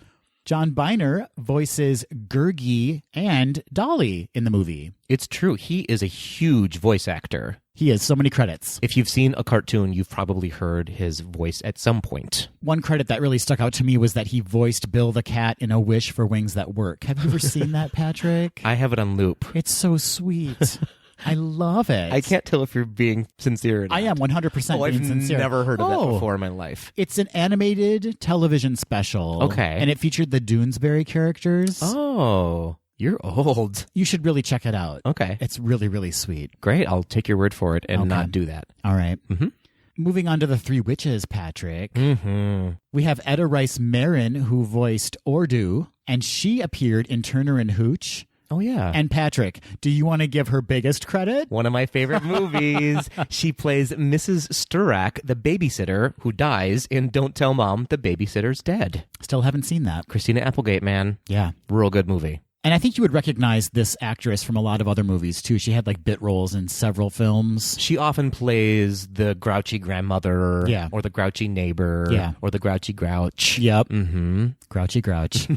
John Biner voices Gurgi and Dolly in the movie. It's true. He is a huge voice actor. He has so many credits. If you've seen a cartoon, you've probably heard his voice at some point. One credit that really stuck out to me was that he voiced Bill the Cat in A Wish for Wings That Work. Have you ever seen that, Patrick? I have it on loop. It's so sweet. I love it. I can't tell if you're being sincere or not. I am 100% I've being sincere. never heard of that before in my life. It's an animated television special. Okay. And it featured the Doonesbury characters. Oh, you're old. You should really check it out. Okay. It's really, really sweet. Great. I'll take your word for it and Okay. not do that. All right. Mhm. Moving on to the Three Witches, Patrick. Mm-hmm. We have Etta Rice Marin, who voiced Ordu, and she appeared in Turner and Hooch. Oh, yeah. And Patrick, do you want to give her biggest credit? One of my favorite movies. She plays Mrs. Sturak, the babysitter who dies in Don't Tell Mom the Babysitter's Dead. Still haven't seen that. Christina Applegate, man. Yeah. Real good movie. And I think you would recognize this actress from a lot of other movies, too. She had like bit roles in several films. She often plays the grouchy grandmother or the grouchy neighbor or the grouchy grouch. Yep. Mm-hmm. Grouchy Grouch.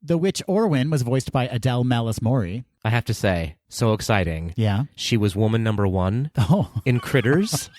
The witch Orwin was voiced by Adele Malice-Maury. I have to say, so exciting. Yeah. She was woman number 1 Oh. in Critters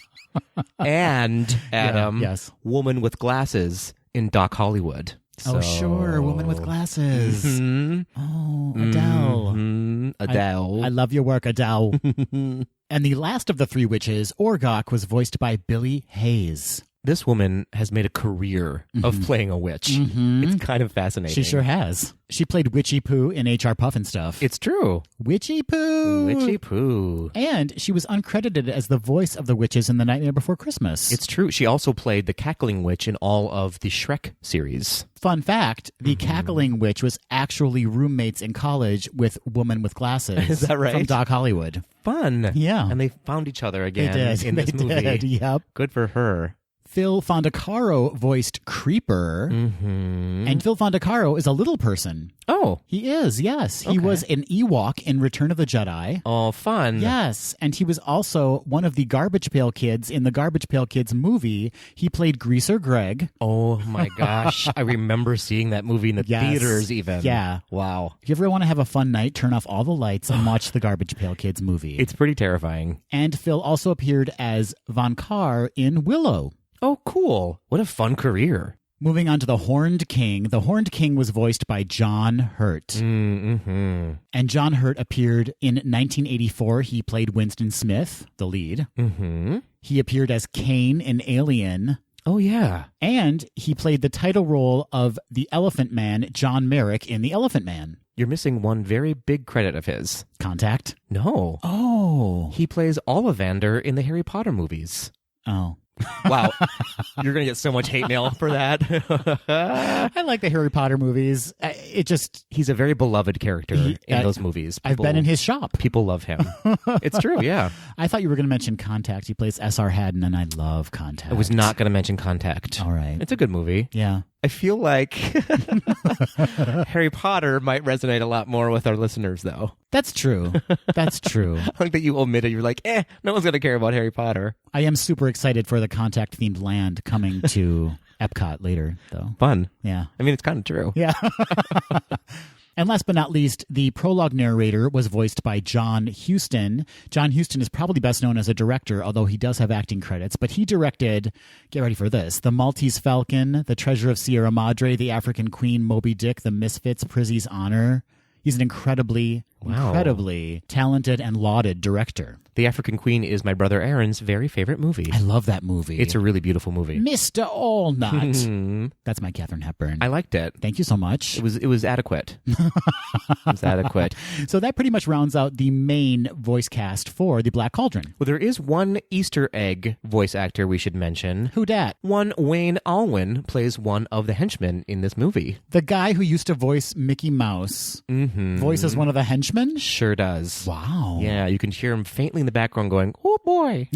and, Adam, yes. woman with glasses in Doc Hollywood. Oh, sure. Woman with glasses. Mhm. Oh, Adele. Mhm. Adele. I love your work, Adele. And the last of the three witches, Orgok, was voiced by Billy Hayes. This woman has made a career of playing a witch. It's kind of fascinating. She sure has. She played Witchy Poo in H.R. Puffin stuff. It's true. Witchy Poo! Witchy Poo. And she was uncredited as the voice of the witches in The Nightmare Before Christmas. It's true. She also played the Cackling Witch in all of the Shrek series. Fun fact, the Cackling Witch was actually roommates in college with Woman with Glasses. Is that right? From Doc Hollywood. Fun. Yeah. And they found each other again in They this movie. did, yep. Good for her. Phil Fondacaro voiced Creeper, and Phil Fondacaro is a little person. Oh. He is, yes. He Okay. was an Ewok in Return of the Jedi. Oh, fun. Yes, and he was also one of the Garbage Pail Kids in the Garbage Pail Kids movie. He played Greaser Greg. Oh, my gosh. I remember seeing that movie in the Yes. theaters even. Yeah. Wow. If you ever want to have a fun night, turn off all the lights and watch the Garbage Pail Kids movie. It's pretty terrifying. And Phil also appeared as Von Carr in Willow. Oh, cool. What a fun career. Moving on to the Horned King. The Horned King was voiced by John Hurt. Mm-hmm. And John Hurt appeared in 1984. He played Winston Smith, the lead. Mm-hmm. He appeared as Kane in Alien. Oh, yeah. And he played the title role of the Elephant Man, John Merrick, in The Elephant Man. You're missing one very big credit of his. Contact? No. Oh. He plays Ollivander in the Harry Potter movies. Oh. Wow. You're going to get so much hate mail for that. I like the Harry Potter movies. He's a very beloved character in those movies. I've been in his shop. People love him. It's true, yeah. I thought you were going to mention Contact. He plays S.R. Haddon, and I love Contact. I was not going to mention Contact. All right. It's a good movie. Yeah. I feel like Harry Potter might resonate a lot more with our listeners, though. That's true. That's true. I like that you omitted. You're like, no one's going to care about Harry Potter. I am super excited for the Contact-themed land coming to Epcot later, though. Fun. Yeah. I mean, it's kind of true. Yeah. And last but not least, the prologue narrator was voiced by John Huston. John Huston is probably best known as a director, although he does have acting credits. But he directed, get ready for this, The Maltese Falcon, The Treasure of Sierra Madre, The African Queen, Moby Dick, The Misfits, Prizzy's Honor. He's an incredibly talented and lauded director. The African Queen is my brother Aaron's very favorite movie. I love that movie. It's a really beautiful movie. Mr. Allnut. That's my Katharine Hepburn. I liked it. Thank you so much. It was adequate. It was adequate. So that pretty much rounds out the main voice cast for The Black Cauldron. Well, there is one Easter egg voice actor we should mention. Who dat? One Wayne Allwyn plays one of the henchmen in this movie. The guy who used to voice Mickey Mouse voices one of the henchmen? Sure does. Wow. Yeah, you can hear him faintly in the background going, oh boy.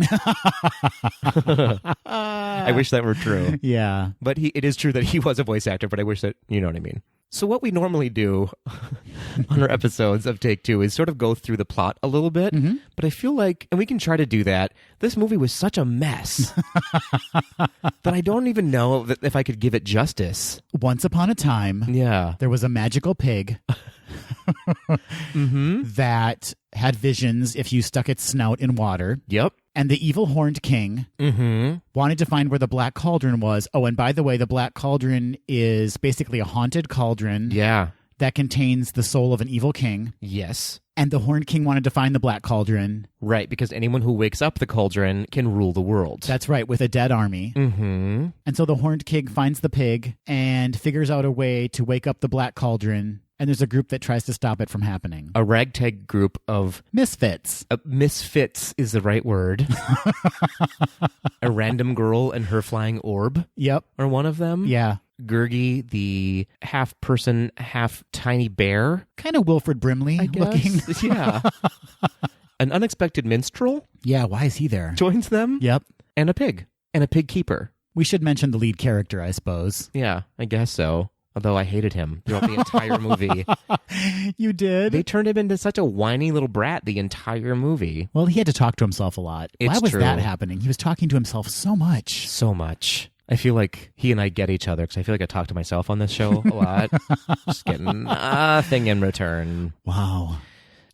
I wish that were true. Yeah. But it is true that he was a voice actor, but I wish that, you know what I mean. So what we normally do on our episodes of Take Two is sort of go through the plot a little bit. But I feel like, and we can try to do that, this movie was such a mess that I don't even know if I could give it justice. Once upon a time, there was a magical pig that had visions if you stuck its snout in water. Yep. And the evil horned king wanted to find where the Black Cauldron was. Oh, and by the way, the Black Cauldron is basically a haunted cauldron that contains the soul of an evil king. Yes. And the Horned King wanted to find the Black Cauldron. Right, because anyone who wakes up the cauldron can rule the world. That's right, with a dead army. And so the Horned King finds the pig and figures out a way to wake up the Black Cauldron. And there's a group that tries to stop it from happening. A ragtag group of... misfits. Misfits is the right word. A random girl and her flying orb. Yep. Are one of them. Yeah. Gurgi, the half-person, half-tiny bear. Kind of Wilfred Brimley looking. Yeah. An unexpected minstrel. Yeah, why is he there? Joins them. Yep. And a pig. And a pig keeper. We should mention the lead character, I suppose. Yeah, I guess so. Although I hated him throughout the entire movie. You did? They turned him into such a whiny little brat the entire movie. Well, he had to talk to himself a lot. Why was that happening? He was talking to himself so much. So much. I feel like he and I get each other because I feel like I talk to myself on this show a lot. Just getting nothing in return. Wow.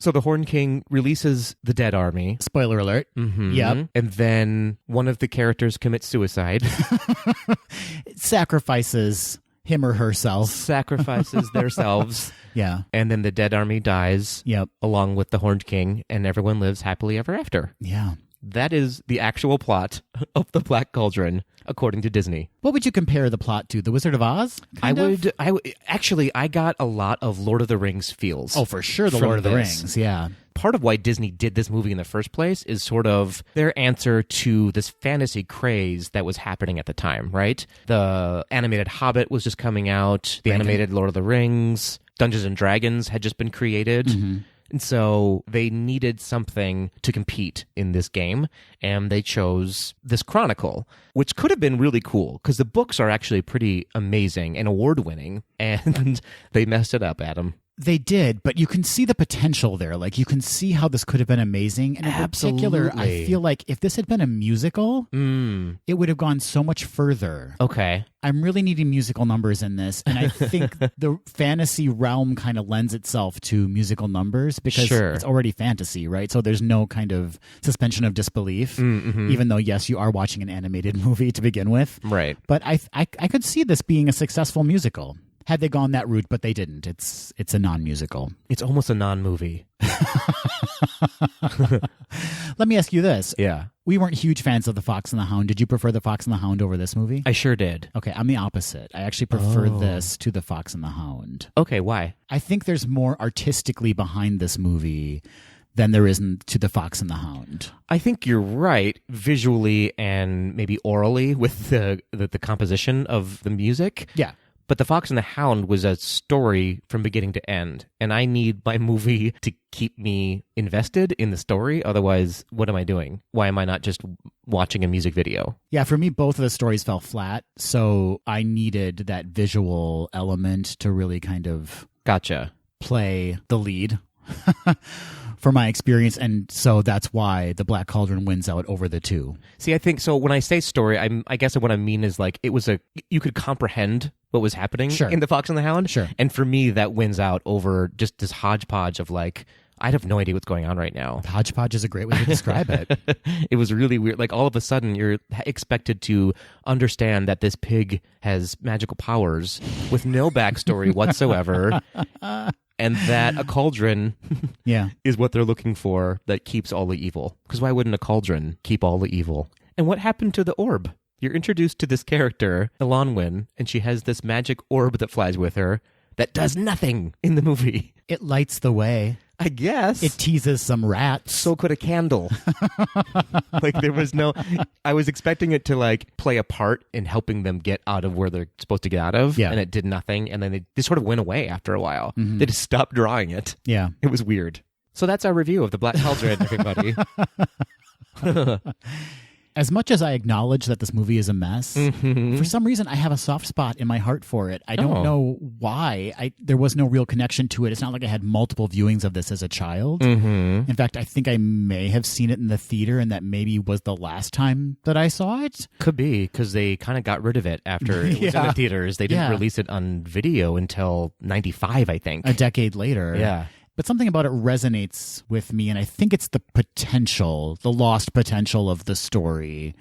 So the Horned King releases the dead army. Spoiler alert. Yep. And then one of the characters commits suicide. Sacrifices him or herself. sacrifices themselves. Yeah. And then the dead army dies Yep. along with the Horned King, and everyone lives happily ever after. Yeah. That is the actual plot of The Black Cauldron, according to Disney. What would you compare the plot to? The Wizard of Oz? I would actually, I got a lot of Lord of the Rings feels. Oh, for sure, the from Lord of the this. Rings. Yeah. Part of why Disney did this movie in the first place is sort of their answer to this fantasy craze that was happening at the time, right? The animated Hobbit was just coming out, the animated Lord of the Rings, Dungeons and Dragons had just been created. Mm-hmm. And so they needed something to compete in this game, and they chose this Chronicle, which could have been really cool, because the books are actually pretty amazing and award-winning, and they messed it up, Adam. They did, but you can see the potential there. Like, you can see how this could have been amazing. And in particular, Absolutely. I feel like if this had been a musical, it would have gone so much further. Okay. I'm really needing musical numbers in this. And I think the fantasy realm kind of lends itself to musical numbers because Sure. it's already fantasy, right? So there's no kind of suspension of disbelief, even though, yes, you are watching an animated movie to begin with. Right. But I could see this being a successful musical. Had they gone that route, but they didn't. It's a non-musical. It's almost a non-movie. Let me ask you this. Yeah. We weren't huge fans of The Fox and the Hound. Did you prefer The Fox and the Hound over this movie? I sure did. Okay, I'm the opposite. I actually prefer this to The Fox and the Hound. Okay, why? I think there's more artistically behind this movie than there is to The Fox and the Hound. I think you're right, visually and maybe orally with the composition of the music. Yeah. But The Fox and the Hound was a story from beginning to end, and I need my movie to keep me invested in the story. Otherwise, what am I doing? Why am I not just watching a music video? Yeah, for me, both of the stories fell flat, so I needed that visual element to really kind of Gotcha. play the lead for my experience, and so that's why The Black Cauldron wins out over the two. See, I think so. When I say story, I guess what I mean is like it was you could comprehend what was happening Sure. in The Fox and the Hound. Sure. And for me, that wins out over just this hodgepodge of like, I have no idea what's going on right now. Hodgepodge is a great way to describe it. It was really weird. Like all of a sudden, you're expected to understand that this pig has magical powers with no backstory whatsoever. And that a cauldron Yeah. is what they're looking for that keeps all the evil. Because why wouldn't a cauldron keep all the evil? And what happened to the orb? You're introduced to this character, Elanwyn, and she has this magic orb that flies with her that does nothing in the movie. It lights the way. I guess. It teases some rats. So could a candle. Like there was no, I was expecting it to like play a part in helping them get out of where they're supposed to get out of. Yeah. And it did nothing. And then they sort of went away after a while. They just stopped drawing it. Yeah. It was weird. So that's our review of The Black Cauldron, everybody. As much as I acknowledge that this movie is a mess, for some reason I have a soft spot in my heart for it. I don't know why. There was no real connection to it. It's not like I had multiple viewings of this as a child. In fact, I think I may have seen it in the theater, and that maybe was the last time that I saw it. Could be, because they kind of got rid of it after it was in the theaters. They didn't release it on video until 95, I think. A decade later. Yeah. But something about it resonates with me, and I think it's the potential, the lost potential of the story.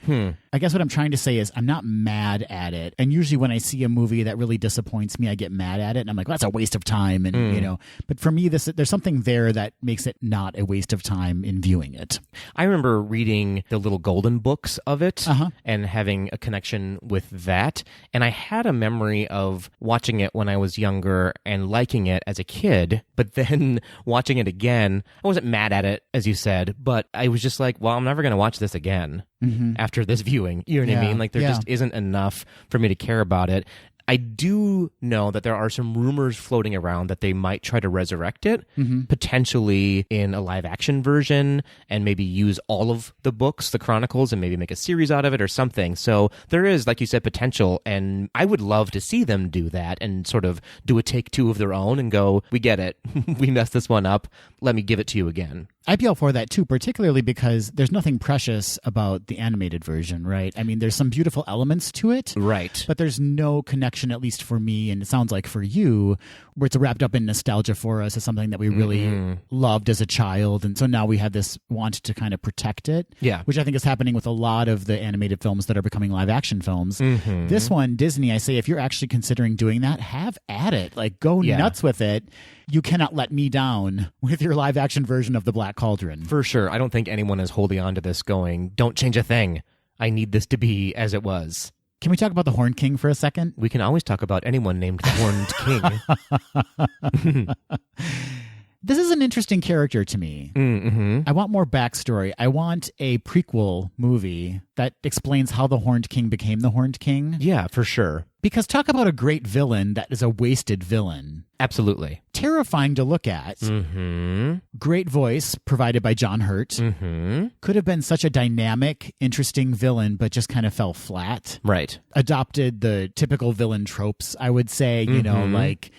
I guess what I'm trying to say is I'm not mad at it. And usually when I see a movie that really disappoints me, I get mad at it, and I'm like, well, that's a waste of time. And, you know, but for me, there's something there that makes it not a waste of time in viewing it. I remember reading the little golden books of it and having a connection with that. And I had a memory of watching it when I was younger and liking it as a kid, but then watching it again, I wasn't mad at it, as you said, but I was just like, well, I'm never going to watch this again after this viewing. You know what I mean? Like there just isn't enough for me to care about it. I do know that there are some rumors floating around that they might try to resurrect it, potentially in a live action version, and maybe use all of the books, the chronicles, and maybe make a series out of it or something. So there is, like you said, potential, and I would love to see them do that and sort of do a take two of their own and go, we get it. We messed this one up. Let me give it to you again. I'd be all for that too, particularly because there's nothing precious about the animated version, right? I mean, there's some beautiful elements to it. Right. But there's no connection, at least for me, and it sounds like for you, where it's wrapped up in nostalgia for us as something that we really loved as a child. And so now we have this want to kind of protect it. Yeah. Which I think is happening with a lot of the animated films that are becoming live action films. This one, Disney, I say, if you're actually considering doing that, have at it. Like, go nuts with it. You cannot let me down with your live action version of The Black Cauldron. For sure. I don't think anyone is holding on to this going, don't change a thing. I need this to be as it was. Can we talk about the Horned King for a second? We can always talk about anyone named the Horned King. This is an interesting character to me. I want more backstory. I want a prequel movie that explains how the Horned King became the Horned King. Yeah, for sure. Because talk about a great villain that is a wasted villain. Absolutely. Terrifying to look at. Great voice provided by John Hurt. Could have been such a dynamic, interesting villain, but just kind of fell flat. Right. Adopted the typical villain tropes, I would say, you know, like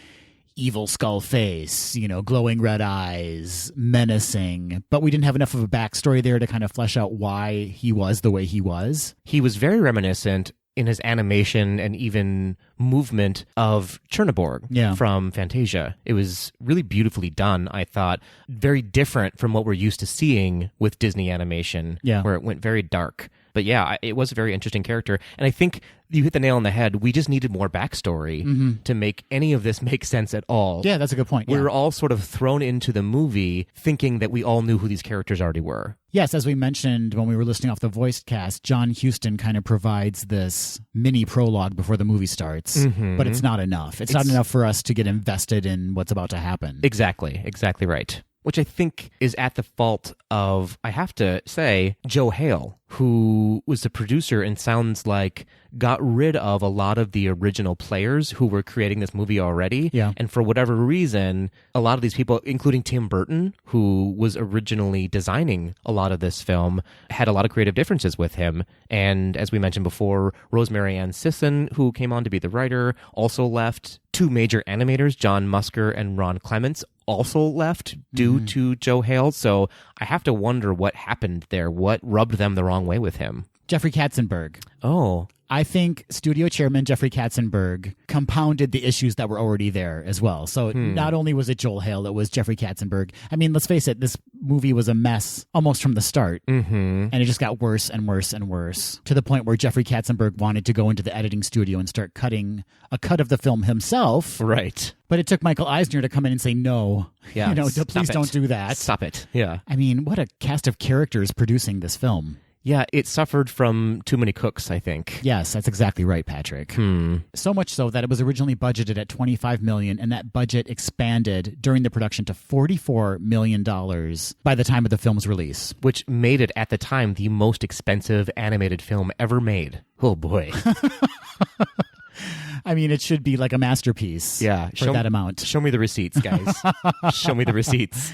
evil skull face, you know, glowing red eyes, menacing. But we didn't have enough of a backstory there to kind of flesh out why he was the way he was. He was very reminiscent in his animation and even movement of Chernobyl from Fantasia. It was really beautifully done, I thought. Very different from what we're used to seeing with Disney animation, where it went very dark. But yeah, it was a very interesting character. And I think you hit the nail on the head. We just needed more backstory to make any of this make sense at all. Yeah, that's a good point. We were all sort of thrown into the movie thinking that we all knew who these characters already were. Yes, as we mentioned when we were listening off the voice cast, John Huston kind of provides this mini prologue before the movie starts, but it's not enough. It's not enough for us to get invested in what's about to happen. Exactly right. Which I think is at the fault of, I have to say, Joe Hale, who was the producer and sounds like got rid of a lot of the original players who were creating this movie already. Yeah. And for whatever reason, a lot of these people, including Tim Burton, who was originally designing a lot of this film, had a lot of creative differences with him. And as we mentioned before, Rosemary Ann Sisson, who came on to be the writer, also left. Two major animators, John Musker and Ron Clements, also left due to Joe Hale. So I have to wonder what happened there. What rubbed them the wrong way with him? Jeffrey Katzenberg. Oh. I think studio chairman Jeffrey Katzenberg compounded the issues that were already there as well. So not only was it Joel Hale, it was Jeffrey Katzenberg. I mean, let's face it, this movie was a mess almost from the start. And it just got worse and worse and worse to the point where Jeffrey Katzenberg wanted to go into the editing studio and start cutting a cut of the film himself. Right. But it took Michael Eisner to come in and say, no, please don't do that. Stop it. Yeah. I mean, what a cast of characters producing this film. Yeah, it suffered from too many cooks, I think. Yes, that's exactly right, Patrick. So much so that it was originally budgeted at $25 million, and that budget expanded during the production to $44 million by the time of the film's release. Which made it, at the time, the most expensive animated film ever made. Oh, boy. I mean, it should be like a masterpiece for that amount. Show me the receipts, guys. Show me the receipts.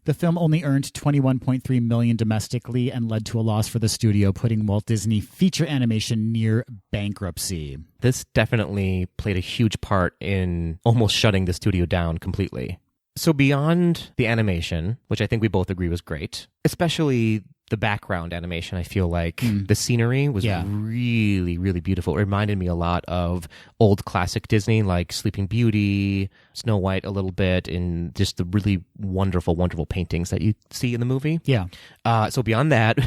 The film only earned $21.3 million domestically and led to a loss for the studio, putting Walt Disney Feature Animation near bankruptcy. This definitely played a huge part in almost shutting the studio down completely. So beyond the animation, which I think we both agree was great, especially the background animation, I feel like the scenery was really, really beautiful. It reminded me a lot of old classic Disney, like Sleeping Beauty, Snow White a little bit, and just the really wonderful, wonderful paintings that you see in the movie. Yeah. So beyond that,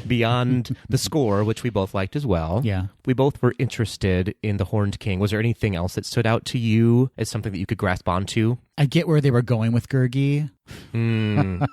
beyond the score, which we both liked as well, we both were interested in the Horned King. Was there anything else that stood out to you as something that you could grasp onto? I get where they were going with Gurgi. And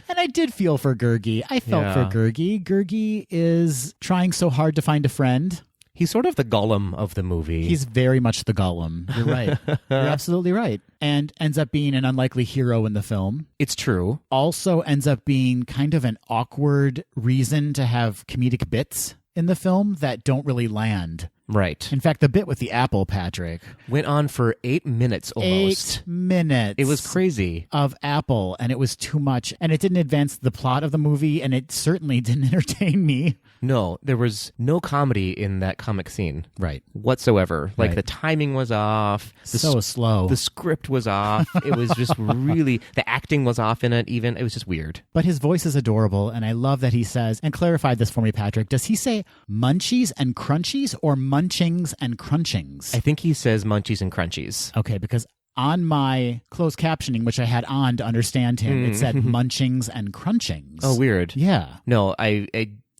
I did feel for Gurgi. I felt for Gurgi. Gurgi is trying so hard to find a friend. He's sort of the Gollum of the movie. He's very much the Gollum. You're right. You're absolutely right. And ends up being an unlikely hero in the film. It's true. Also ends up being kind of an awkward reason to have comedic bits in the film that don't really land. Right. In fact, the bit with the apple, Patrick, Went on for 8 minutes almost. 8 minutes. It was crazy. Of apple, and it was too much. And it didn't advance the plot of the movie, and it certainly didn't entertain me. No, there was no comedy in that comic scene. Right. Whatsoever. Like Right. the timing was off. So slow. The script was off. It was just really, the acting was off in it even. It was just weird. But his voice is adorable, and I love that he says, and clarify this for me, Patrick, does he say munchies and crunchies or munchings and crunchings? I think he says munchies and crunchies. Okay, because on my closed captioning, which I had on to understand him, it said munchings and crunchings. Oh, weird. Yeah. No, I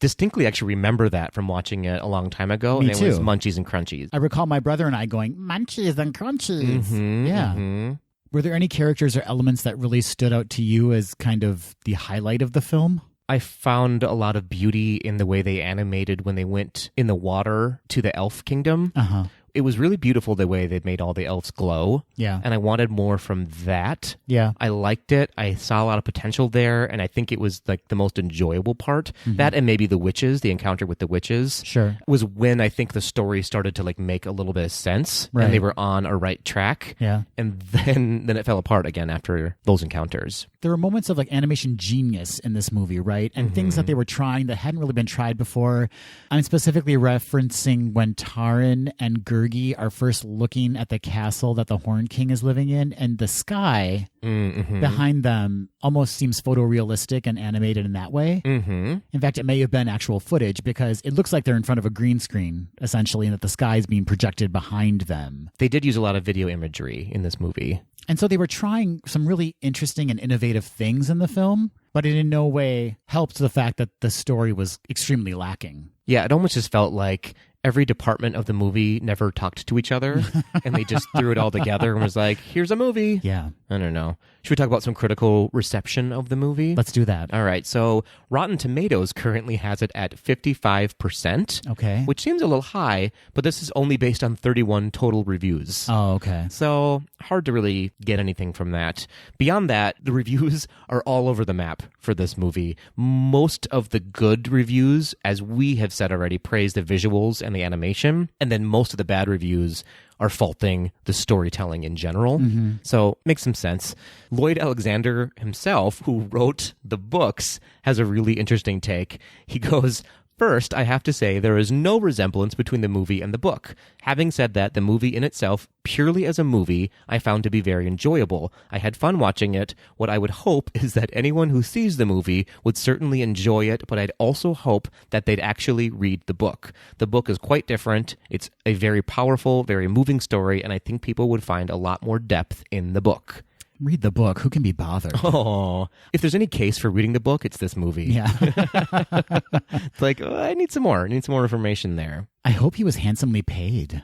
distinctly actually remember that from watching it a long time ago. Me and it was too. munchies and crunchies. I recall my brother and I going, munchies and crunchies. Yeah. Mm-hmm. Were there any characters or elements that really stood out to you as kind of the highlight of the film? I found a lot of beauty in the way they animated when they went in the water to the elf kingdom. Uh-huh. It was really beautiful the way they made all the elves glow. Yeah. And I wanted more from that. Yeah. I liked it. I saw a lot of potential there, and I think it was like the most enjoyable part. That and maybe the witches, the encounter with the witches. Sure. Was when I think the story started to like make a little bit of sense, Right. and they were on a right track. Yeah. And then it fell apart again after those encounters. There were moments of like animation genius in this movie, right? And things that they were trying that hadn't really been tried before. I'm specifically referencing when Taran and Gurgi are first looking at the castle that the Horn King is living in, and the sky behind them almost seems photorealistic and animated in that way. In fact, it may have been actual footage because it looks like they're in front of a green screen, essentially, and that the sky is being projected behind them. They did use a lot of video imagery in this movie. And so they were trying some really interesting and innovative things in the film, but it in no way helped the fact that the story was extremely lacking. Yeah, it almost just felt like every department of the movie never talked to each other, and they just threw it all together and was like, here's a movie. Yeah. I don't know. Should we talk about some critical reception of the movie? Let's do that. All right. So Rotten Tomatoes currently has it at 55%. Okay. Which seems a little high, but this is only based on 31 total reviews. Oh, okay. So hard to really get anything from that. Beyond that, the reviews are all over the map for this movie. Most of the good reviews, as we have said already, praise the visuals and the animation. And then most of the bad reviews are faulting the storytelling in general. So makes some sense. Lloyd Alexander himself, who wrote the books, has a really interesting take. He goes, "First, I have to say there is no resemblance between the movie and the book. Having said that, the movie in itself, purely as a movie, I found to be very enjoyable. I had fun watching it. What I would hope is that anyone who sees the movie would certainly enjoy it, but I'd also hope that they'd actually read the book. The book is quite different. It's a very powerful, very moving story, and I think people would find a lot more depth in the book." Read the book. Who can be bothered? Oh, if there's any case for reading the book, it's this movie. Yeah. It's like, oh, I need some more. I need some more information there. I hope he was handsomely paid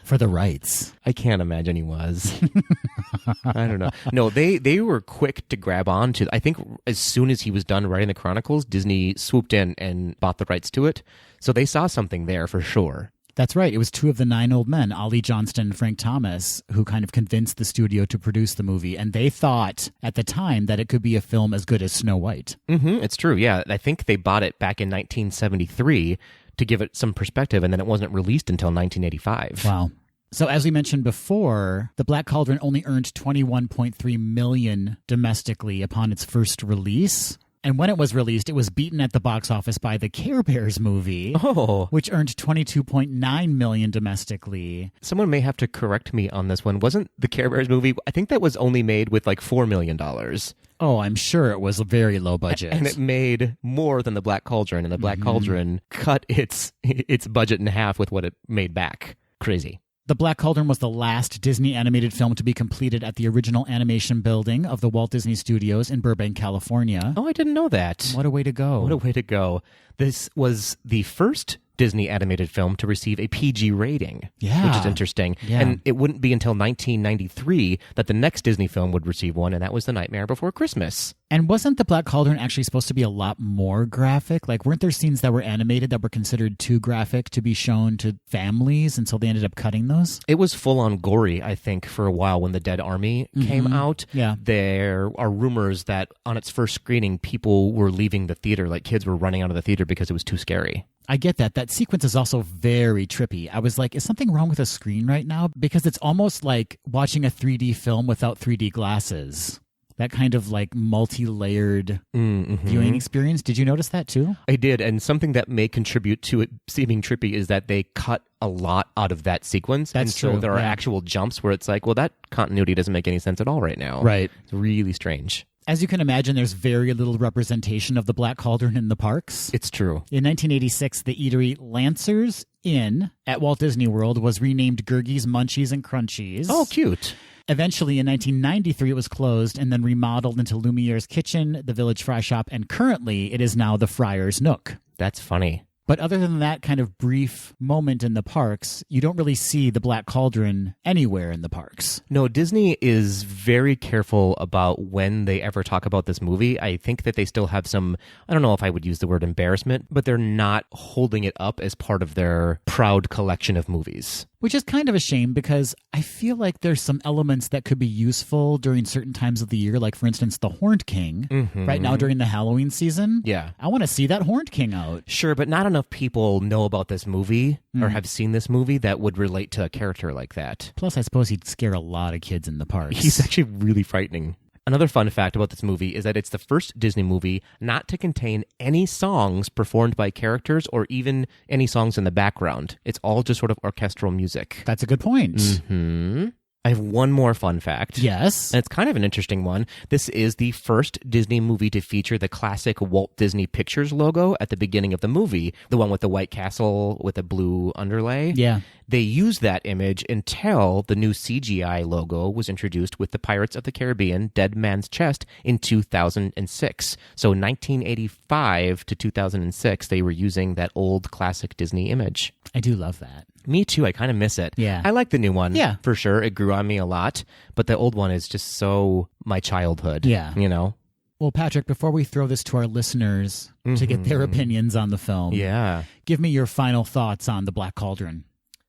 for the rights. I can't imagine he was. I don't know. No, they were quick to grab on to. I think as soon as he was done writing the Chronicles, Disney swooped in and bought the rights to it. So they saw something there for sure. That's right. It was two of the 9 old men, Ollie Johnston and Frank Thomas, who kind of convinced the studio to produce the movie. And they thought at the time that it could be a film as good as Snow White. It's true. Yeah. I think they bought it back in 1973 to give it some perspective, and then it wasn't released until 1985. Wow. So as we mentioned before, The Black Cauldron only earned $21.3 million domestically upon its first release. And when it was released, it was beaten at the box office by the Care Bears movie, which earned $22.9 million domestically. Someone may have to correct me on this one. Wasn't the Care Bears movie, I think that was only made with like $4 million. Oh, I'm sure it was a very low budget. And it made more than The Black Cauldron, and The Black Cauldron cut its budget in half with what it made back. Crazy. The Black Cauldron was the last Disney animated film to be completed at the original animation building of the Walt Disney Studios in Burbank, California. Oh, I didn't know that. What a way to go. What a way to go. This was the first Disney animated film to receive a PG rating, which is interesting. Yeah. And it wouldn't be until 1993 that the next Disney film would receive one, and that was The Nightmare Before Christmas. And wasn't the Black Cauldron actually supposed to be a lot more graphic? Like, weren't there scenes that were animated that were considered too graphic to be shown to families, and so they ended up cutting those? It was full-on gory, I think, for a while when The Dead Army came out. Yeah. There are rumors that on its first screening, people were leaving the theater, like kids were running out of the theater because it was too scary. I get that. That sequence is also very trippy. I was like, is something wrong with the screen right now? Because it's almost like watching a 3D film without 3D glasses. That kind of like multi-layered viewing experience. Did you notice that too? I did, and something that may contribute to it seeming trippy is that they cut a lot out of that sequence. That's and so true, there are yeah. actual jumps where it's like, well, that continuity doesn't make any sense at all right now. Right. It's really strange. As you can imagine, there's very little representation of the Black Cauldron in the parks. It's true. In 1986, the eatery Lancers Inn at Walt Disney World was renamed Gurgi's Munchies and Crunchies. Oh, cute. Eventually, in 1993, it was closed and then remodeled into Lumiere's Kitchen, the Village Fry Shop, and currently it is now the Friar's Nook. That's funny. But other than that kind of brief moment in the parks, you don't really see the Black Cauldron anywhere in the parks. No, Disney is very careful about when they ever talk about this movie. I think that they still have some, I don't know if I would use the word embarrassment, but they're not holding it up as part of their proud collection of movies. Which is kind of a shame because I feel like there's some elements that could be useful during certain times of the year. Like, for instance, the Horned King right now during the Halloween season. Yeah. I want to see that Horned King out. Sure, but not enough people know about this movie or have seen this movie that would relate to a character like that. Plus, I suppose he'd scare a lot of kids in the parks. He's actually really frightening. Another fun fact about this movie is that it's the first Disney movie not to contain any songs performed by characters or even any songs in the background. It's all just sort of orchestral music. That's a good point. I have one more fun fact. Yes. And it's kind of an interesting one. This is the first Disney movie to feature the classic Walt Disney Pictures logo at the beginning of the movie, the one with the white castle with a blue underlay. Yeah. They used that image until the new CGI logo was introduced with the Pirates of the Caribbean Dead Man's Chest in 2006. So 1985 to 2006, they were using that old classic Disney image. I do love that. Me too. I kind of miss it. Yeah. I like the new one. Yeah. For sure. It grew on me a lot. But the old one is just so my childhood. Yeah. You know? Well, Patrick, before we throw this to our listeners to get their opinions on the film, Yeah. give me your final thoughts on The Black Cauldron.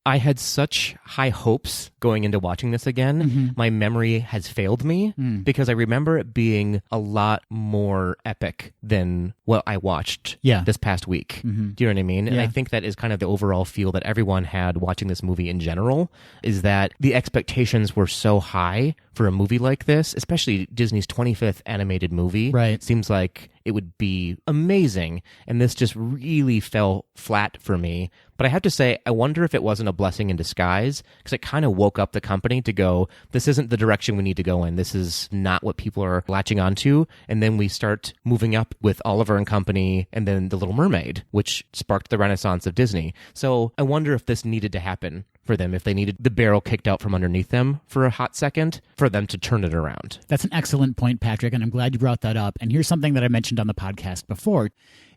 I had such high hopes going into watching this again. My memory has failed me because I remember it being a lot more epic than what I watched this past week. Do you know what I mean? And I think that is kind of the overall feel that everyone had watching this movie in general, is that the expectations were so high for a movie like this, especially Disney's 25th animated movie. Right. Seems like it would be amazing. And this just really fell flat for me. But I have to say, I wonder if it wasn't a blessing in disguise, because it kind of woke up the company to go, this isn't the direction we need to go in. This is not what people are latching onto. And then we start moving up with Oliver and Company and then The Little Mermaid, which sparked the renaissance of Disney. So I wonder if this needed to happen for them, if they needed the barrel kicked out from underneath them for a hot second, for them to turn it around. That's an excellent point, Patrick, and I'm glad you brought that up. And here's something that I mentioned on the podcast before,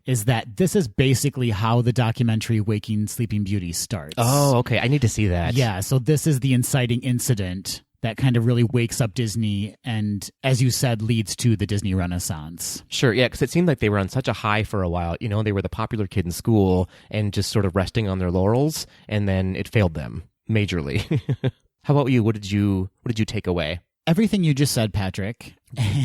is that this is basically how the documentary Waking Sleeping Beauty starts. Oh, okay. I need to see that. Yeah, so this is the inciting incident that kind of really wakes up Disney and, as you said, leads to the Disney Renaissance. Sure, yeah, because it seemed like they were on such a high for a while. You know, they were the popular kid in school and just sort of resting on their laurels, and then it failed them majorly. How about you? What did you take away? Everything you just said, Patrick.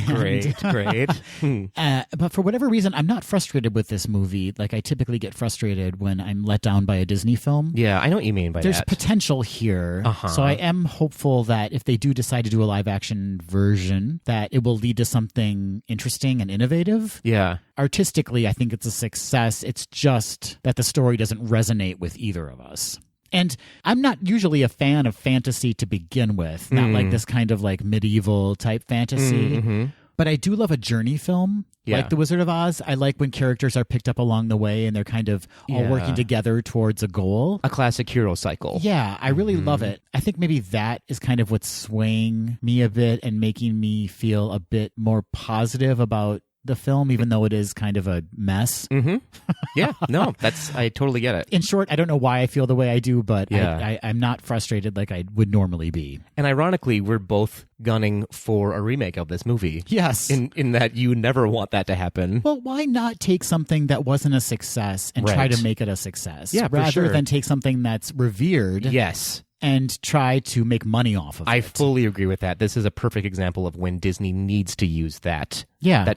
Great. But for whatever reason, I'm not frustrated with this movie. Like, I typically get frustrated when I'm let down by a Disney film. Yeah, I know what you mean by There's that. potential here. So I am hopeful that if they do decide to do a live action version, that it will lead to something interesting and innovative. Yeah. Artistically, I think it's a success. It's just that the story doesn't resonate with either of us. And I'm not usually a fan of fantasy to begin with, not like this kind of like medieval type fantasy. But I do love a journey film, like The Wizard of Oz. I like when characters are picked up along the way and they're kind of all working together towards a goal. A classic hero cycle. Yeah, I really love it. I think maybe that is kind of what's swaying me a bit and making me feel a bit more positive about the film, even though it is kind of a mess. Mm-hmm. Yeah, no, I totally get it. In short, I don't know why I feel the way I do, but Yeah. I'm not frustrated like I would normally be. And ironically, we're both gunning for a remake of this movie. Yes. In that you never want that to happen. Well, why not take something that wasn't a success and try Right. to make it a success? Yeah, for rather sure. than take something that's revered Yes. and try to make money off of I it. fully agree with that. This is a perfect example of when Disney needs to use that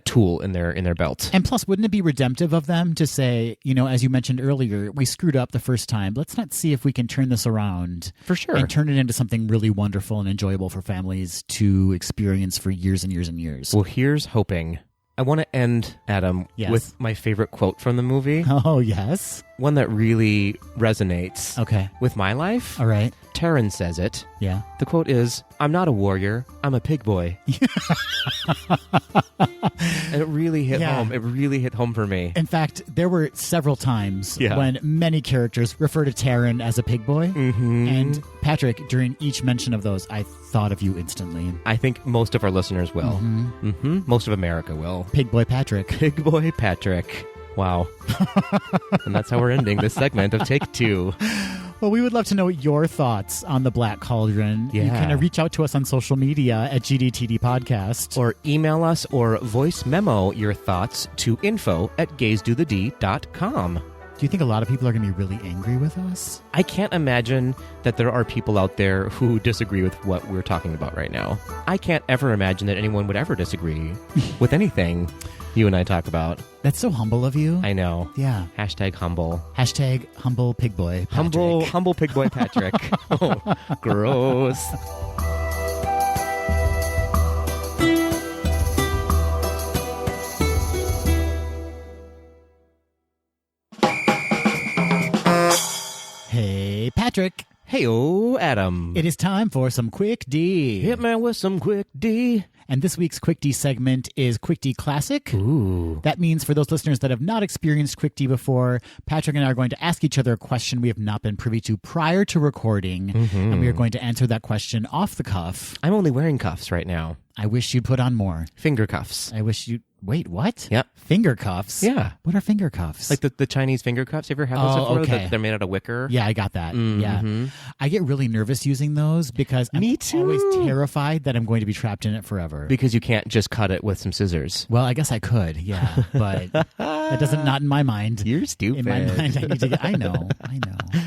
tool in their belt. And plus, wouldn't it be redemptive of them to say, as you mentioned earlier, we screwed up the first time. Let's not see if we can turn this around. For sure. And turn it into something really wonderful and enjoyable for families to experience for years and years and years. Well, here's hoping. I want to end, Adam, Yes. with my favorite quote from the movie. Oh, yes. One that really resonates Okay. with my life. All right. Taryn says it. Yeah. The quote is, "I'm not a warrior, I'm a pig boy." And it really hit Yeah. home. It really hit home for me. In fact, there were several times Yeah. when many characters refer to Taryn as a pig boy. Mm-hmm. And Patrick, during each mention of those, I thought of you instantly. I think most of our listeners will. Mm-hmm. Most of America will. Pig boy Patrick. Pig boy Patrick. Wow. And that's how we're ending this segment of Take Two. Well, we would love to know your thoughts on the Black Cauldron. You Yeah. can reach out to us on social media at GDTD Podcast. Or email us or voice memo your thoughts to info@gaysdothed.com. Do you think a lot of people are going to be really angry with us? I can't imagine that there are people out there who disagree with what we're talking about right now. I can't ever imagine that anyone would ever disagree with anything you and I talk about. That's so humble of you. I know. Yeah. Hashtag humble. Hashtag humble pig boy Patrick. Humble pig boy Patrick. Oh, gross. Hey, Patrick. Hey-oh, Adam. It is time for some Quick D. Hit me with some quick D. And this week's Quick D segment is Quick D Classic. Ooh. That means for those listeners that have not experienced Quick D before, Patrick and I are going to ask each other a question we have not been privy to prior to recording, and we are going to answer that question off the cuff. I'm only wearing cuffs right now. I wish you'd put on more. Finger cuffs. I wish you... Wait, what? Yep. Finger cuffs? Yeah. What are finger cuffs? Like the Chinese finger cuffs. You ever had those Oh, before? okay. They're made out of wicker. Yeah, I got that. Mhm. Yeah. I get really nervous using those because I'm Me too. always terrified that I'm going to be trapped in it forever. Because you can't just cut it with some scissors. Well, I guess I could, yeah, but that doesn't, not in my mind. You're stupid. In my mind, I need to get, I know.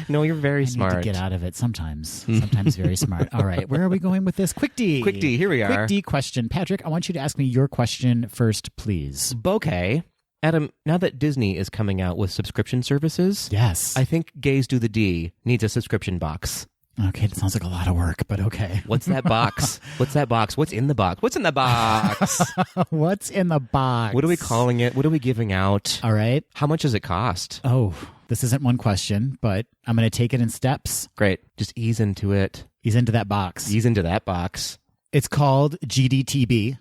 No, you're very I smart. need to get out of it sometimes very smart. All right, where are we going with this? Quick D. Quick D, here we are. Quick D question. Patrick, I want you to ask me your question first, please. Okay. Adam, now that Disney is coming out with subscription services, Yes. I think Gays Do the D needs a subscription box. Okay, it sounds like a lot of work, but okay. What's that box? What's that box? What's in the box? What's in the box? What's in the box? What are we calling it? What are we giving out? All right. How much does it cost? Oh, this isn't one question, but I'm going to take it in steps. Great. Just ease into it. He's into that box. Ease into that box. It's called GDTB.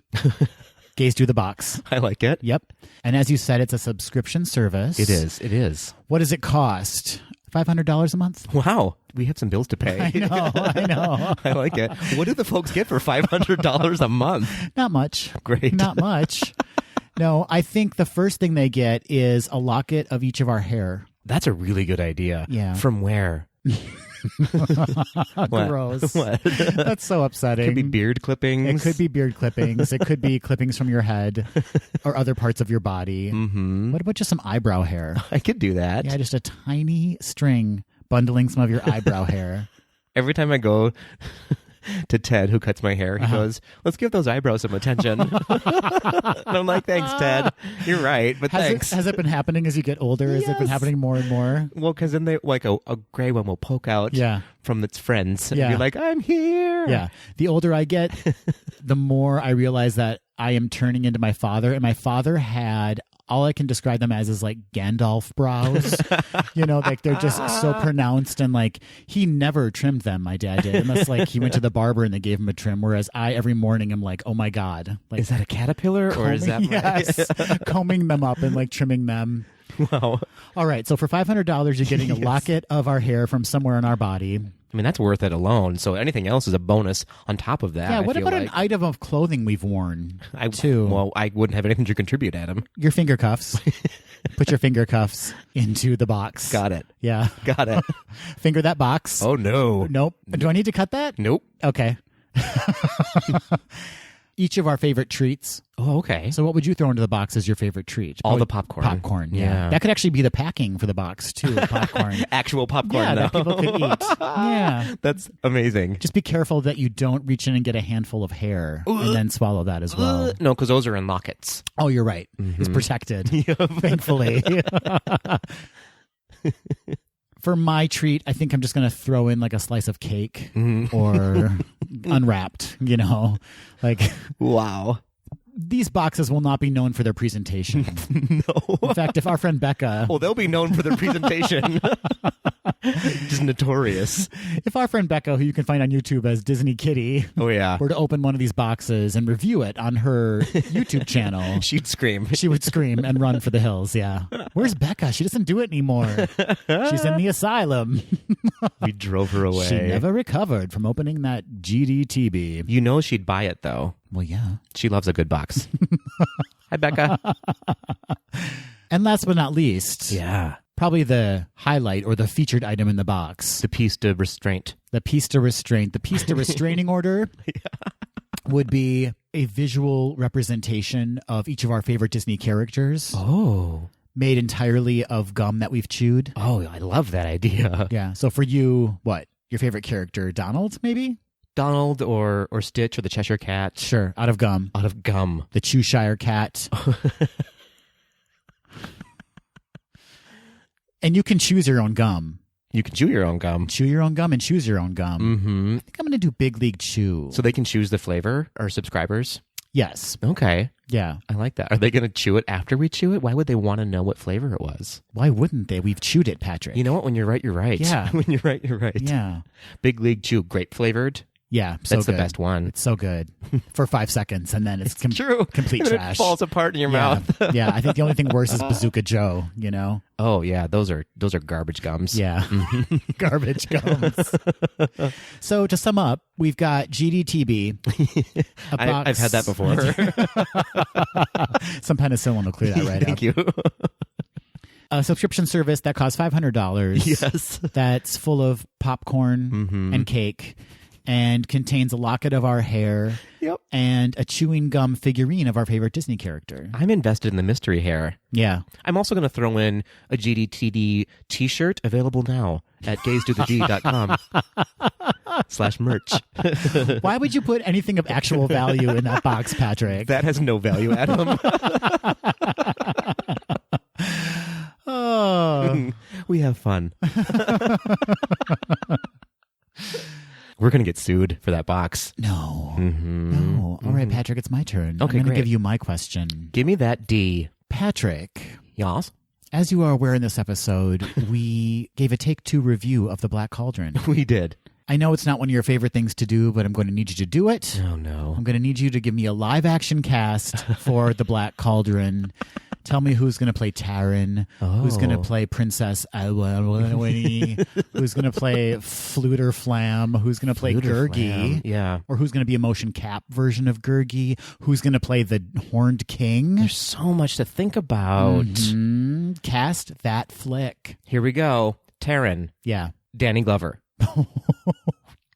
Gaze through the box. I like it. Yep. And as you said, it's a subscription service. It is. It is. What does it cost? $500 a month? Wow. We have some bills to pay. I know. I like it. What do the folks get for $500 a month? Not much. Great. Not much. No, I think the first thing they get is a locket of each of our hair. That's a really good idea. Yeah. From where? Gross. What? That's so upsetting. Could be beard clippings. It could be beard clippings. It could be clippings from your head or other parts of your body. Mm-hmm. What about just some eyebrow hair? I could do that. Yeah, just a tiny string bundling some of your eyebrow hair. Every time I go to Ted, who cuts my hair, he goes, "Let's give those eyebrows some attention." And I'm like, "Thanks, Ted. You're right, but thanks." Has it been happening as you get older? Has it been Yes. happening more and more? Well, because then they like a gray one will poke out from its friends and Yeah. be like, "I'm here." Yeah. The older I get, the more I realize that I am turning into my father. And my father had, all I can describe them as is like Gandalf brows. You know, like they're just so pronounced, and like he never trimmed them, my dad did. Unless like he went to the barber and they gave him a trim. Whereas I every morning am like, oh my God. Like, Is that a caterpillar or is that yes, combing them up and like trimming them. Wow. All right. So for $500, you're getting a locket of our hair from somewhere on our body. I mean, that's worth it alone. So anything else is a bonus on top of that. Yeah. I What feel about like. an item of clothing we've worn, too? Well, I wouldn't have anything to contribute, Adam. Your finger cuffs. Put your finger cuffs into the box. Got it. Yeah. Got it. Finger that box. Oh, no. Nope. Do I need to cut that? Nope. Okay. Each of our favorite treats. Oh, okay. So what would you throw into the box as your favorite treat? All Probably the popcorn. Popcorn, yeah. Yeah. That could actually be the packing for the box, too, popcorn. Actual popcorn, Yeah, though. that people could eat. Yeah. That's amazing. Just be careful that you don't reach in and get a handful of hair and then swallow that as well. No, because those are in lockets. Oh, you're right. It's protected, thankfully. For my treat, I think I'm just going to throw in like a slice of cake or unwrapped, like Wow. these boxes will not be known for their presentation. No. In fact, if our friend Becca, Well, they'll be known for their presentation. Just notorious. if our friend Becca, who you can find on YouTube as Disney Kitty, Oh, yeah. were to open one of these boxes and review it on her YouTube channel, She'd scream. she would scream and run for the hills. Yeah. Where's Becca? She doesn't do it anymore. She's in the asylum. We drove her away. She never recovered from opening that GDTB. You know she'd buy it, though. Well, yeah. She loves a good box. Hi, Becca. And last but not least, Yeah. probably the highlight or the featured item in the box, The piece de restraint. the piece de restraint. The piece de restraining order would be a visual representation of each of our favorite Disney characters, Oh. made entirely of gum that we've chewed. Oh, I love that idea. Yeah. So for you, what? Your favorite character, Donald, maybe? Donald or Stitch or the Cheshire Cat. Sure. Out of gum. Out of gum. The Cheshire Cat. And you can choose your own gum. You can chew your own gum. Chew your own gum and choose your own gum. Mm-hmm. I think I'm going to do Big League Chew. So they can choose the flavor, our subscribers? Yes. Okay. Yeah. I like that. Are they going to chew it after we chew it? Why would they want to know what flavor it was? Why wouldn't they? We've chewed it, Patrick. You know what? When you're right, you're right. Yeah. When you're right, you're right. Yeah. Big League Chew, grape flavored. Yeah. So That's good. the best one. It's so good for 5 seconds, and then it's True. complete And then trash. It falls apart in your yeah. mouth. Yeah. I think the only thing worse is Bazooka Joe, Oh yeah, those are garbage gums. Yeah. Garbage gums. So to sum up, we've got GDTB. A box. I've had that before. Some penicillin will clear that right Thank up. you. A subscription service that costs $500. Yes. That's full of popcorn and cake and contains a locket of our hair Yep. and a chewing gum figurine of our favorite Disney character. I'm invested in the mystery hair. Yeah. I'm also going to throw in a GDTD t-shirt available now at gazetotheg.com/merch. Why would you put anything of actual value in that box, Patrick? That has no value, Adam. Oh. We have fun. We're going to get sued for that box. No. Mm-hmm. No. All right, Patrick, it's my turn. Okay, I'm going to great. give you my question. Give me that D. Patrick, Yas? as you are aware in this episode, we gave a Take Two review of The Black Cauldron. We did. I know it's not one of your favorite things to do, but I'm going to need you to do it. Oh, no. I'm going to need you to give me a live action cast for The Black Cauldron. Tell me who's going to play Taryn, who's going to play Princess Alwini, who's going to play Fluter Flam, who's going to play Fluter Gurgi, Flam, yeah. or who's going to be a motion cap version of Gurgi, who's going to play the Horned King. There's so much to think about. Cast that flick. Here we go. Taryn. Yeah. Danny Glover.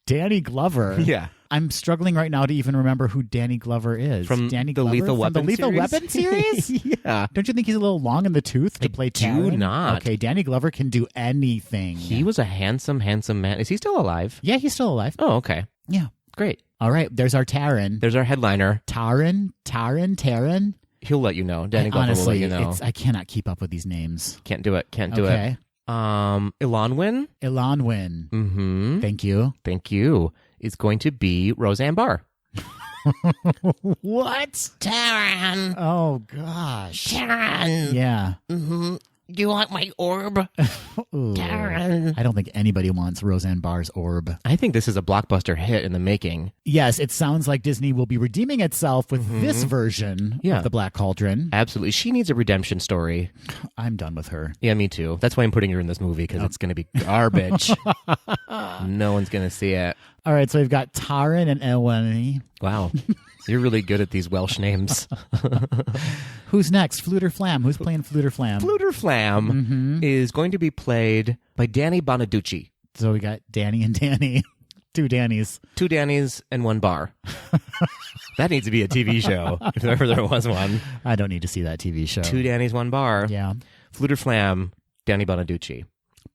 Danny Glover. Yeah. I'm struggling right now to even remember who Danny Glover is. From Danny the Glover Lethal from Weapon the Lethal series? Weapon series? Yeah. Don't you think he's a little long in the tooth to play Taryn? do not. Okay, Danny Glover can do anything. He was a handsome, handsome man. Is he still alive? Yeah, he's still alive. Oh, okay. Yeah. Great. All right, there's our Taryn. There's our headliner. Taryn. He'll let you know. Danny Glover will let Honestly, you know. I cannot keep up with these names. Can't do it. Can't do Okay. it. Elanwin. Elanwin. Mm-hmm. Thank you. Thank you. Is going to be Roseanne Barr. What? Taryn. Oh, gosh. Taryn. Yeah. Mm-hmm. Do you want my orb? Ooh. Karen. I don't think anybody wants Roseanne Barr's orb. I think this is a blockbuster hit in the making. Yes, it sounds like Disney will be redeeming itself with this version of the Black Cauldron. Absolutely. She needs a redemption story. I'm done with her. Yeah, me too. That's why I'm putting her in this movie, because it's going to be garbage. No one's going to see it. All right, so we've got Taran and Elwani. Wow. You're really good at these Welsh names. Who's next? Flute or Flam? Who's playing Flute or Flam? Flute or Flam is going to be played by Danny Bonaducci. So we got Danny and Danny. Two Dannys. Two Dannys and one bar. That needs to be a TV show, if ever there was one. I don't need to see that TV show. Two Dannys, one bar. Yeah. Flute or Flam, Danny Bonaducci.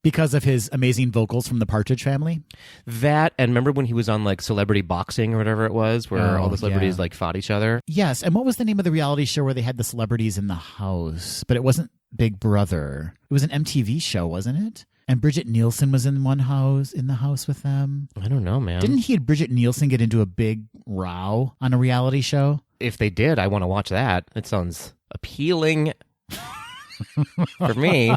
Because of his amazing vocals from the Partridge Family? That, and remember when he was on like Celebrity Boxing or whatever it was, where all the celebrities like fought each other? Yes, and what was the name of the reality show where they had the celebrities in the house? But it wasn't Big Brother. It was an MTV show, wasn't it? And Bridget Nielsen was in the house with them. I don't know, man. Didn't he and Bridget Nielsen get into a big row on a reality show? If they did, I want to watch that. It sounds appealing. For me.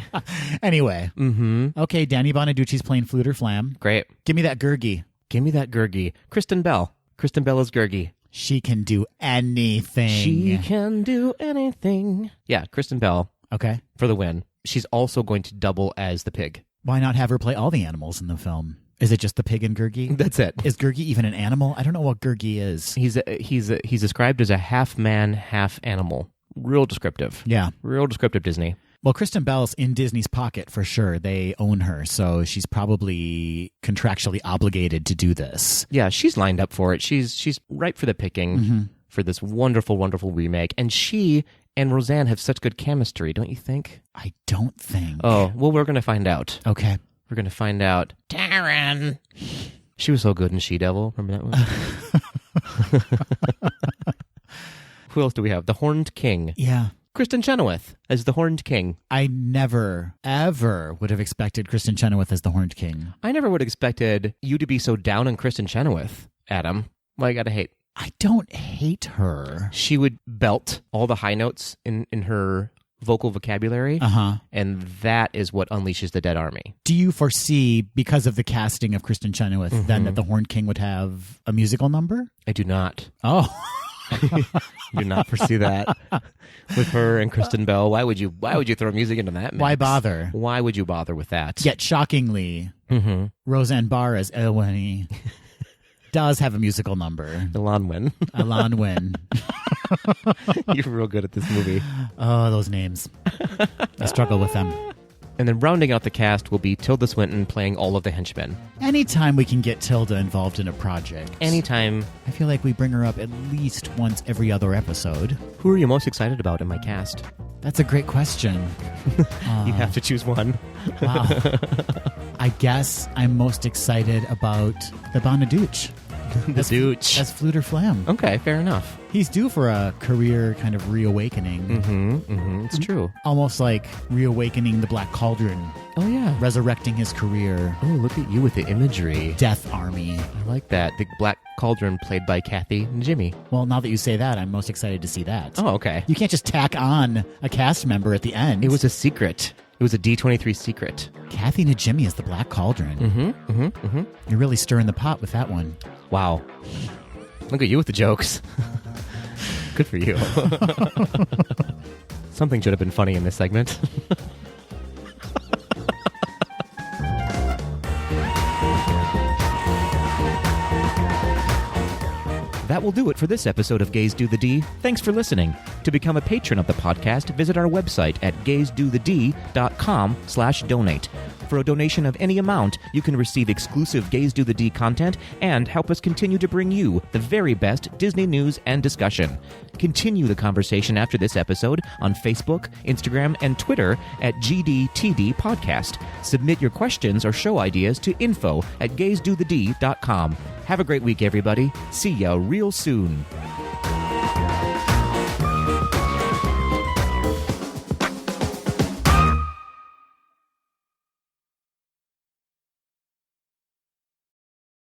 Anyway. Okay, Danny Bonaducci's playing Flute or Flam. Great. Give me that Gurgi. Give me that Gurgi. Kristen Bell. Kristen Bell is Gurgi. She can do anything. She can do anything. Yeah, Kristen Bell. Okay. For the win. She's also going to double as the pig. Why not have her play all the animals in the film? Is it just the pig and Gurgi? That's it. Is Gurgi even an animal? I don't know what Gurgi is. He's described as a half man, half animal. Real descriptive. Yeah. Real descriptive Disney. Well, Kristen Bell's in Disney's pocket for sure. They own her, so she's probably contractually obligated to do this. Yeah, she's lined up for it. She's ripe for the picking for this wonderful, wonderful remake. And she and Roseanne have such good chemistry, don't you think? I don't think. Oh, well, we're going to find out. Okay. We're going to find out. Taran. She was so good in She-Devil. Remember that one? Who else do we have? The Horned King. Yeah. Kristen Chenoweth as the Horned King. I never, ever would have expected Kristen Chenoweth as the Horned King. I never would have expected you to be so down on Kristen Chenoweth, Adam. Well, I gotta hate. I don't hate her. She would belt all the high notes in her vocal vocabulary. And that is what unleashes the Dead Army. Do you foresee, because of the casting of Kristen Chenoweth, then that the Horned King would have a musical number? I do not. Oh. Do not foresee that with her and Kristen Bell. Why would you throw music into that mix? Why bother? Why would you bother with that? Yet shockingly, Roseanne Barr as Elwani does have a musical number. Elan Wynn. Elan Wynn. You're real good at this movie. Oh, those names. I struggle with them. And then rounding out the cast will be Tilda Swinton playing all of the henchmen. Anytime we can get Tilda involved in a project. Anytime. I feel like we bring her up at least once every other episode. Who are you most excited about in my cast? That's a great question. You have to choose one. Wow. I guess I'm most excited about the Bonaduce. The Dooch. As Flute or Flam. Okay, fair enough. He's due for a career kind of reawakening. It's true. Almost like reawakening the Black Cauldron. Oh, yeah. Resurrecting his career. Oh, look at you with the imagery. Death Army. I like that. The Black Cauldron played by Kathy and Jimmy. Well, now that you say that, I'm most excited to see that. Oh, okay. You can't just tack on a cast member at the end. It was a secret. It was a D23 secret. Kathy and Jimmy as the Black Cauldron. You're really stirring the pot with that one. Wow. Look at you with the jokes. Good for you. Something should have been funny in this segment. That will do it for this episode of Gays Do the D. Thanks for listening. To become a patron of the podcast, visit our website at gaysdothed.com/donate. For a donation of any amount, you can receive exclusive Gays Do the D content and help us continue to bring you the very best Disney news and discussion. Continue the conversation after this episode on Facebook, Instagram, and Twitter at GDTD Podcast. Submit your questions or show ideas to info@gaysdothed.com. Have a great week, everybody. See ya real soon.